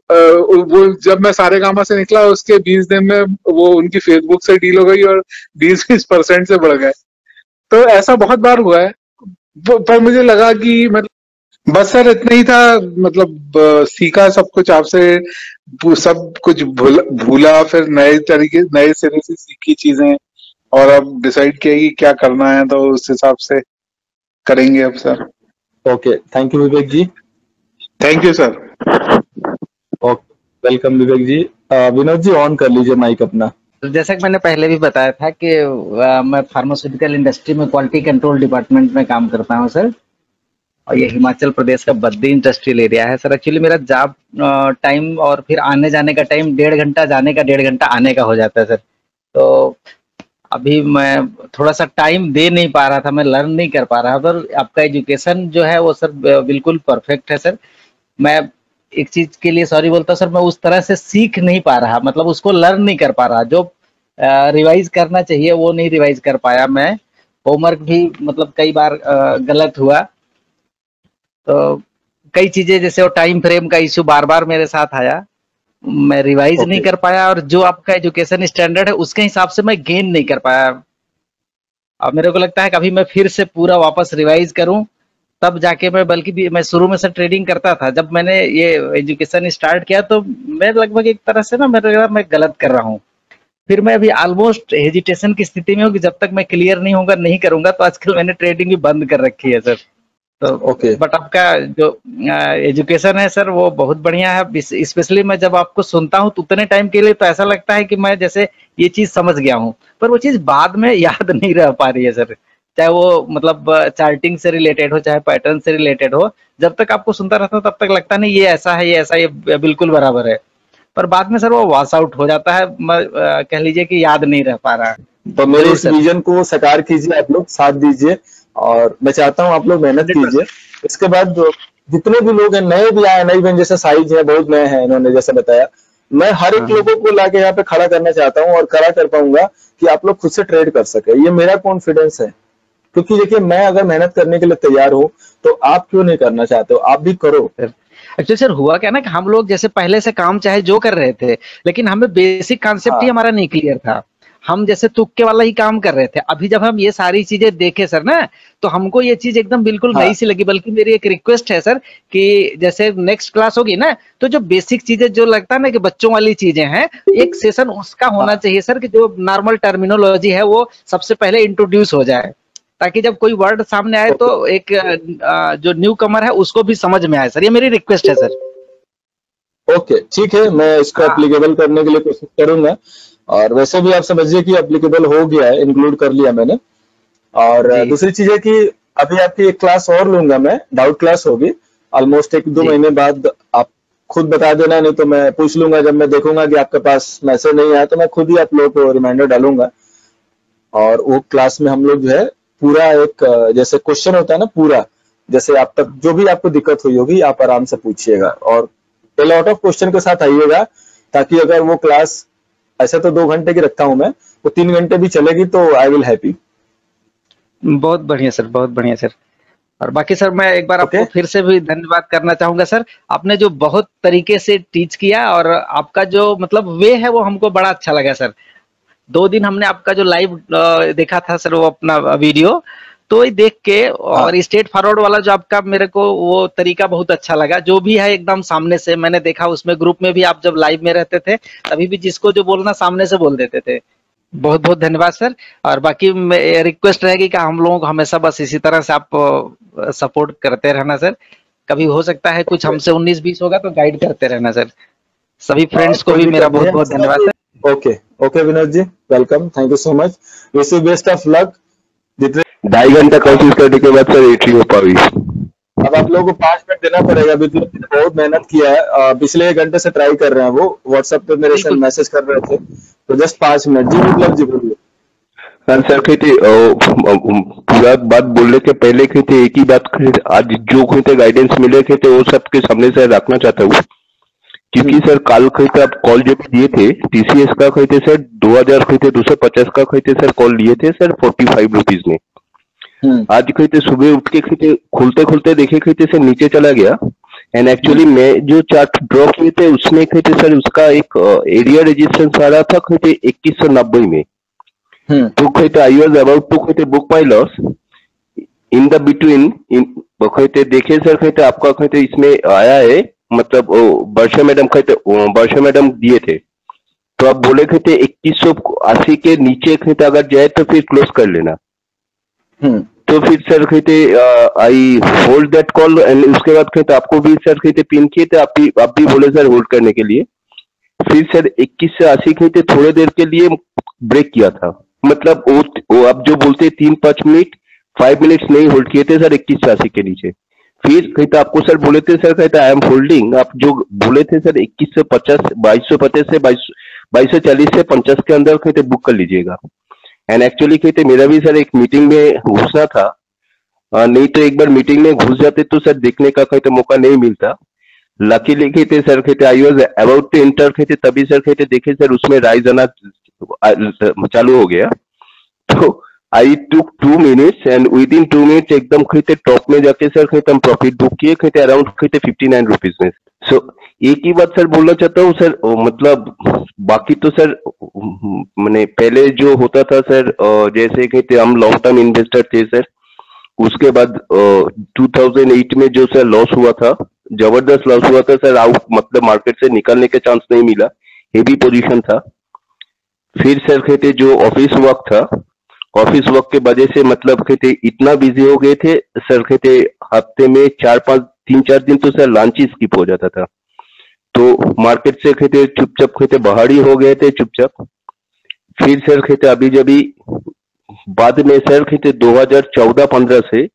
जब मैं सारे गामा से निकला उसके 20 दिन में वो उनकी फेसबुक से डील हो गई और 20% से बढ़ गए। तो ऐसा बहुत बार हुआ है, पर मुझे लगा कि मतलब बस सर इतना ही था। मतलब सीखा सब कुछ आपसे, सब कुछ भूला, फिर नए तरीके नए सिरे से सीखी चीजें, और अब डिसाइड किया कि क्या करना है, तो उस हिसाब से करेंगे अब sir. Okay, thank you Vivek ji. Thank you sir. Okay, welcome Vivek ji. Vinod ji on कर लीजिए माइक अपना। तो जैसा कि मैंने पहले भी बताया था कि मैं फार्मास्यूटिकल इंडस्ट्री में क्वालिटी कंट्रोल डिपार्टमेंट में काम करता हूं सर, और ये हिमाचल प्रदेश का बद्दी इंडस्ट्रियल एरिया है सर। एक्चुअली मेरा जॉब टाइम और फिर आने जाने का टाइम 1.5 घंटा जाने का, 1.5 घंटा आने का हो जाता है सर। तो अभी मैं थोड़ा सा टाइम दे नहीं पा रहा था, मैं लर्न नहीं कर पा रहा, पर आपका एजुकेशन जो है वो सर बिल्कुल परफेक्ट है सर। मैं एक चीज के लिए सॉरी बोलता हूँ सर, मैं उस तरह से सीख नहीं पा रहा, मतलब उसको लर्न नहीं कर पा रहा, जो रिवाइज करना चाहिए वो नहीं रिवाइज कर पाया मैं। होमवर्क भी मतलब कई बार गलत हुआ, तो कई चीजें जैसे वो टाइम फ्रेम का इश्यू बार बार मेरे साथ आया, मैं रिवाइज नहीं कर पाया, और जो आपका एजुकेशन स्टैंडर्ड है उसके हिसाब से मैं गेन नहीं कर पाया। अब मेरे को लगता है कि अभी मैं फिर से पूरा वापस रिवाइज करूं, तब जाके मैं, बल्कि भी मैं शुरू में से ट्रेडिंग करता था, जब मैंने ये एजुकेशन स्टार्ट किया तो मैं लगभग एक तरह से ना मैं गलत कर रहा हूँ। फिर मैं अभी ऑलमोस्ट हेजिटेशन की स्थिति में हूँ कि जब तक मैं क्लियर नहीं होगा नहीं करूंगा, तो आजकल मैंने ट्रेडिंग भी बंद कर रखी है सर। तो बट आपका जो एजुकेशन है सर वो बहुत बढ़िया है, स्पेशली मैं जब आपको सुनता हूँ तो उतने टाइम के लिए तो ऐसा लगता है कि मैं जैसे ये चीज समझ गया हूँ, पर वो चीज बाद में याद नहीं रह पा रही है सर। चाहे वो मतलब चार्टिंग से रिलेटेड हो, चाहे पैटर्न से रिलेटेड हो, जब तक आपको सुनता रहता हूँ तब तक लगता नहीं ये ऐसा है, ये ऐसा, ये बिल्कुल बराबर है, पर बाद में सर वो वॉश आउट हो जाता है, कह लीजिए कि याद नहीं रह पा रहा है। तो मेरे इस विजन को साकार कीजिए, आप लोग साथ दीजिए, और मैं चाहता हूँ आप लोग मेहनत कीजिए। इसके बाद जितने भी लोग हैं, नए भी आए, नई बन जैसे साइज है, बहुत नए हैं इन्होंने जैसे बताया, मैं हर एक लोगों को लाके यहाँ पे खड़ा करना चाहता हूँ और खड़ा कर पाऊंगा कि आप लोग खुद से ट्रेड कर सके, ये मेरा कॉन्फिडेंस है। क्योंकि देखिए मैं अगर मेहनत करने के लिए तैयार हूँ तो आप क्यों नहीं करना चाहते हो, आप भी करो। एक्चुअली सर हुआ क्या ना कि हम लोग जैसे पहले से काम चाहे जो कर रहे थे, लेकिन हमें बेसिक कॉन्सेप्ट ही हमारा नहीं क्लियर था, हम जैसे तुक्के वाला ही काम कर रहे थे। अभी जब हम ये सारी चीजें देखे सर ना, तो हमको ये चीज एकदम बिल्कुल नई सी लगी। बल्कि मेरी एक रिक्वेस्ट है सर कि जैसे नेक्स्ट क्लास होगी ना, तो जो बेसिक चीजें जो लगता है ना कि बच्चों वाली चीजें हैं, एक सेशन उसका होना चाहिए सर, कि जो नॉर्मल टर्मिनोलॉजी है वो सबसे पहले इंट्रोड्यूस हो जाए, ताकि जब कोई वर्ड सामने आए तो एक जो न्यू कमर है उसको भी समझ में आए सर। ये मेरी रिक्वेस्ट है सर। ओके ठीक है, मैं इसको एप्लीकेबल करने के लिए कोशिश करूंगा, और वैसे भी आप समझिए कि एप्लीकेबल हो गया है, इंक्लूड कर लिया मैंने। और दूसरी चीज है कि अभी आपकी एक क्लास और लूंगा मैं, डाउट क्लास होगी, ऑलमोस्ट 1-2 महीने बाद। आप खुद बता देना, नहीं तो मैं पूछ लूंगा, जब मैं देखूंगा कि आपके पास मैसेज नहीं आया तो मैं खुद ही आप लोगों को रिमाइंडर डालूंगा। और वो क्लास में हम लोग जो है पूरा एक जैसे क्वेश्चन होता है ना, पूरा जैसे आप तक जो भी आपको दिक्कत हुई होगी आप आराम से पूछिएगा, और ए लॉट ऑफ क्वेश्चन के साथ आइएगा, ताकि अगर वो क्लास ऐसे तो 2 घंटे की रखता हूं मैं, वो 3 घंटे भी चलेगी तो आई विल हैप्पी। बहुत बढ़िया सर, बहुत बढ़िया सर। और बाकी सर मैं एक बार आपको फिर से भी धन्यवाद करना चाहूंगा सर, आपने जो बहुत तरीके से टीच किया, और आपका जो मतलब वे है वो हमको बड़ा अच्छा लगा सर। 2 दिन हमने आपका जो लाइव देखा था सर, वो अपना वीडियो, तो ये देख के और स्ट्रेट फॉरवर्ड वाला जो आपका मेरे को वो तरीका बहुत अच्छा लगा, जो भी है एकदम सामने से मैंने देखा। उसमें ग्रुप में भी आप जब लाइव में रहते थे तभी भी जिसको जो बोलना सामने से बोल देते थे। बहुत बहुत धन्यवाद सर। और बाकी रिक्वेस्ट रहेगी कि हम लोगों को हमेशा बस इसी तरह से आप सपोर्ट करते रहना सर। कभी हो सकता है कुछ हमसे 19-20 होगा तो गाइड करते रहना सर। सभी फ्रेंड्स को भी मेरा बहुत बहुत धन्यवाद sir. Okay. Okay Vinod ji, welcome, thank you so much, wish you best of luck. 2.5 घंटा कोशिश करने के बाद सर एंट्री हो पाई। अब आप लोगों को 5 मिनट देना पड़ेगा। विप्लव जी ने बहुत मेहनत किया है, पिछले 1 घंटे से ट्राई कर रहे हैं, वो व्हाट्सएप पे मेरे से मैसेज कर रहे थे, तो जस्ट 5 मिनट। जी विप्लव जी बोलिए। सर कहते पूरा बात बोलने के पहले कहते एक ही बात आज जो कहते गाइडेंस मिले थे वो सबके सामने से रखना चाहता हूँ, क्योंकि सर कल कहते आप कॉल जो भी दिए थे टीसीएस का कहते सर 2,250 का कहते सर कॉल लिए थे सर 45 रुपीज में। आज कहते सुबह उठ के कहते खुलते खुलते देखे कहते सर नीचे चला गया, एंड एक्चुअली मैं जो चार्ट ड्रॉ किए थे उसमें कहते सर उसका एक एरिया रेजिस्टेंस आ रहा था कहते 2190 में। तो कहते आई वॉज अबाउट टू कहते book my loss in the between कहते देखे सर कहते आपका कहते इसमें आया है, मतलब वर्षा मैडम दिए थे, तो आप बोले कहते 2180 के नीचे कहते अगर जाए तो फिर क्लोज कर लेना। तो फिर सर कहते I hold that call, and उसके बाद कहते आपको भी सर कहते पिन किए थे, आप भी बोले सर होल्ड करने के लिए। फिर सर 21 से 80 कहते थोड़े देर के लिए ब्रेक किया था, मतलब वो आप जो बोलते 3-5 मिनट 5 मिनट्स नहीं होल्ड किए थे सर 21 से 80 के नीचे। फिर कहते आपको सर बोले थे सर कहते आई एम होल्डिंग, आप जो बोले थे सर 21 से 50 2250 से 2240 से 50 के अंदर कहते बुक कर लीजिएगा। एंड एक्चुअली कहते मेरा भी सर एक मीटिंग में घुसना था, नहीं तो एक बार मीटिंग में घुस जाते तो सर देखने का कहते मौका नहीं मिलता। लकीली कहते सर कहते I was about to enter कहते तभी सर कहते देखे सर उसमें राइज आना चालू हो गया। तो आई टुक 2 minutes and with in 2 minutes एकदम कहते टॉप में जाके सर कहते हम प्रॉफिट बुक किए कहते अराउंड कहते 59 रुपीज में। सो एक ही बात सर बोलना चाहता हूँ सर, मतलब बाकी तो सर मैंने पहले जो होता था सर जैसे कहते हम लॉन्ग टर्म इन्वेस्टर थे सर, उसके बाद 2008 में जो सर लॉस हुआ था, जबरदस्त लॉस हुआ था सर, आउट मतलब मार्केट से निकलने के चांस नहीं मिला, हेवी पोजीशन था। फिर सर कहते जो ऑफिस वर्क था, ऑफिस वर्क के वजह से मतलब कहते इतना बिजी हो गए थे सर कहते हफ्ते में 3-4 दिन तो सर लंच ही स्किप हो जाता था, तो मार्केट से कहते चुपचाप कहते बाहर ही हो गए थे चुपचाप। फिर सर कहते अभी जब बाद में सर कहते 2014-15 से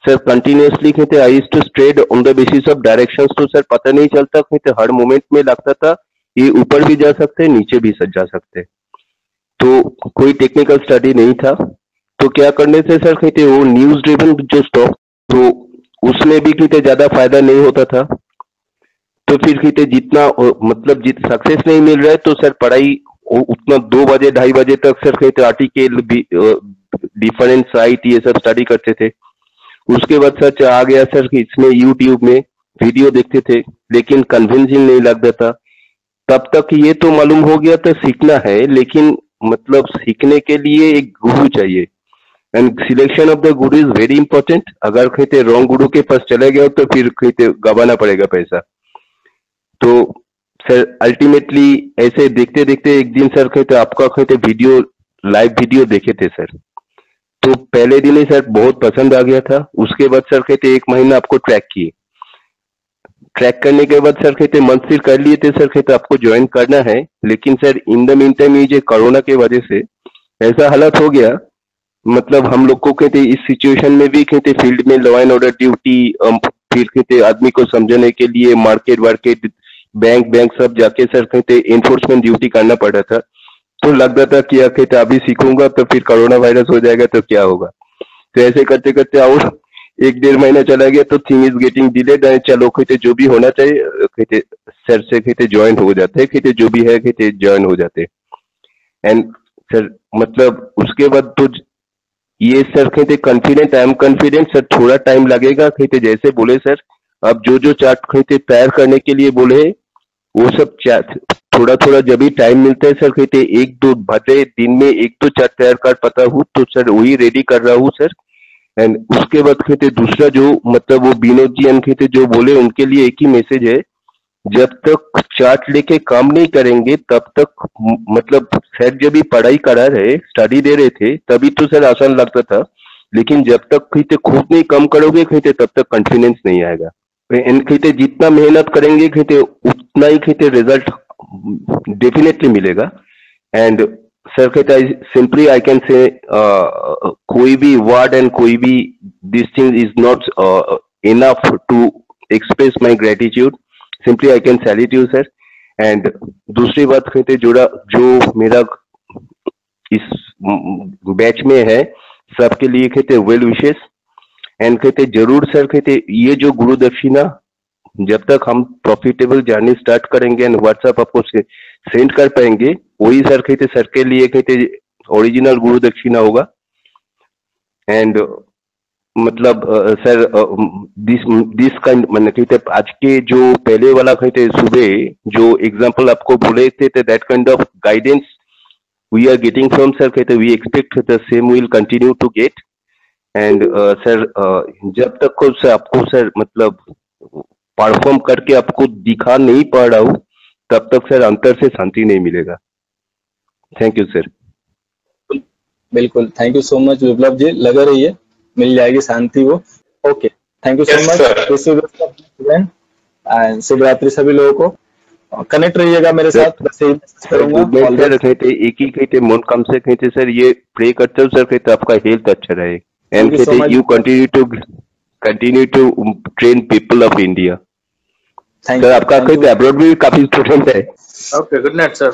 सर कंटिन्यूसली कहते I used to trade on the basis of directions, तो सर पता नहीं चलता कहते हर मोमेंट में लगता था ये ऊपर भी जा सकते नीचे भी जा सकते, तो कोई टेक्निकल स्टडी नहीं था। तो क्या करने से सर कहते वो न्यूज ड्रिवन जो स्टॉक तो उसमें भी कहते ज्यादा फायदा नहीं होता था, तो फिर कहते जितना मतलब सक्सेस नहीं मिल रहा है तो सर पढ़ाई उतना 2 बजे 2:30 बजे तक सर कहते आर्टिकल डिफरेंट साइट ये सब स्टडी करते थे। उसके बाद सर आ गया सर कि इसमें यूट्यूब में वीडियो देखते थे लेकिन कन्विंसिंग नहीं लगता था, तब तक ये तो मालूम हो गया था सीखना है, लेकिन मतलब सीखने के लिए एक गुरु चाहिए, and selection of the Guru is very important. अगर कहते रॉन्ग गुरु के पास चले गए तो फिर कहते गवाना पड़ेगा पैसा। तो सर अल्टीमेटली ऐसे देखते देखते एक दिन सर कहते आपका कहते वीडियो लाइव वीडियो देखे थे सर, तो पहले दिन ही सर बहुत पसंद आ गया था। उसके बाद सर कहते 1 महीना आपको ट्रैक किए, ट्रैक करने के बाद सर कहते मंथ फिर कर लिए थे सर कहते आपको ज्वाइन करना है, लेकिन sir in the mean time ये कोरोना के वजह से ऐसा हालत हो गया, मतलब हम लोग को कहते इस सिचुएशन में भी कहते फील्ड में लॉ एंड ऑर्डर ड्यूटी, फिर कहते आदमी को समझने के लिए मार्केट बैंक सब जाके सर कहते एनफोर्समेंट ड्यूटी करना पड़ा था। तो लगता था कि कहते अभी सीखूंगा तो फिर कोरोना वायरस हो जाएगा तो क्या होगा। तो ऐसे करते करते और 1-1.5 महीना चला गया, तो थिंग इज गेटिंग डिलेड। चलो कहते जो भी होना चाहिए कहते सर से कहते ज्वाइन हो जाते, कहते जो भी है कहते ज्वाइन हो जाते। एंड सर मतलब उसके बाद तो ये सर कहते confident, I am confident sir, थोड़ा टाइम लगेगा कहते जैसे बोले सर। अब जो चार्ट कहते तैयार करने के लिए बोले वो सब थोड़ा जब भी टाइम मिलता है सर कहते 1-2 भले दिन में 1-2 चार्ट तैयार कर पाता हूँ तो सर वही रेडी कर रहा हूँ सर। एंड उसके बाद कहते दूसरा जो मतलब वो विनोद जी कहते जो बोले उनके लिए एक ही मैसेज है, जब तक चार्ट लेके काम नहीं करेंगे तब तक मतलब सर जब भी पढ़ाई करा रहे स्टडी दे रहे थे तभी तो सर आसान लगता था, लेकिन जब तक कहते खुद नहीं कम करोगे कहते तब तक कॉन्फिडेंस नहीं आएगा। कहते जितना मेहनत करेंगे कहते उतना ही कहते रिजल्ट डेफिनेटली मिलेगा। एंड सर कहते सिंपली आई कैन से कोई भी वर्ड एंड कोई भी this thing is not enough to express my gratitude. Simply I can salute you sir. And दूसरी बात कहते जो मेरा इस बैच में है सबके लिए कहते वेल विशेष. एंड कहते जरूर सर कहते ये जो गुरु दक्षिणा जब तक हम प्रॉफिटेबल जर्नी स्टार्ट करेंगे एंड व्हाट्सएप आपको सेंड कर पाएंगे वही सर कहते सर के लिए कहते ओरिजिनल गुरु दक्षिणा होगा. एंड मतलब सर दिस काइंड मैंने कहते आज के जो पहले वाला कहते सुबह जो एग्जांपल आपको बोले थे that kind of guidance we are getting from sir कहते we expect the same will continue to get. And sir जब तक को सर आपको सर मतलब परफॉर्म करके आपको दिखा नहीं पा रहा हूँ तब तक सर अंतर से शांति नहीं मिलेगा. Thank you sir. बिल्कुल, thank you so much Viplav ji. लगा रहिए, मिल जाएगी शांति वो. Okay, thank you so much. And शुभ रात्रि सभी लोगों को. कनेक्ट रहिएगा मेरे साथ. सर कहते एक ही कहते मन कम से कहते सर ये प्रे करते हो सर कहते आपका हेल्थ अच्छा रहे. एंड कहते you continue to train people of India. Sir आपका कहते अब्रॉड भी काफी स्टूडेंट है. Okay, good night sir.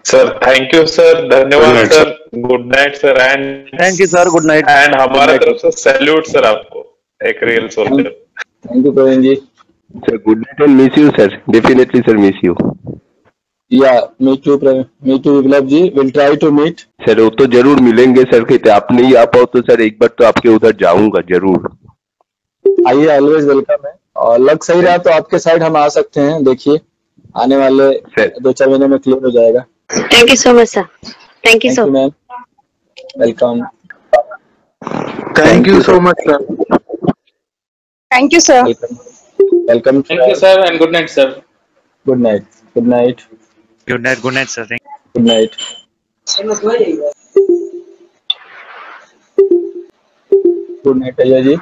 Sir thank you sir, धन्यवाद sir. Good night sir. And thank you sir. Good night. And हमारे तरफ से सैल्यूट सर आपको, एक real soldier. Thank you Praveen ji. Sir good night and miss you sir. Definitely sir miss you. Yeah me too Viplav ji. Will try to meet. Sir वो तो जरूर मिलेंगे सर. कहते आप नहीं आ पाओ तो सर एक बार तो आपके उधर जाऊंगा जरूर. आइए, ऑलवेज वेलकम है. और लग सही रहा तो आपके साइड हम आ सकते हैं. देखिए आने वाले 2-4 महीने में क्लियर हो जाएगा. Thank you so much sir. Thank you so ma'am. Welcome. Thank you so much sir. Thank you sir. Welcome. Thank you sir and good night sir. Good night. Good night. Good night. Good night sir. Good night. Good night Ajay ji.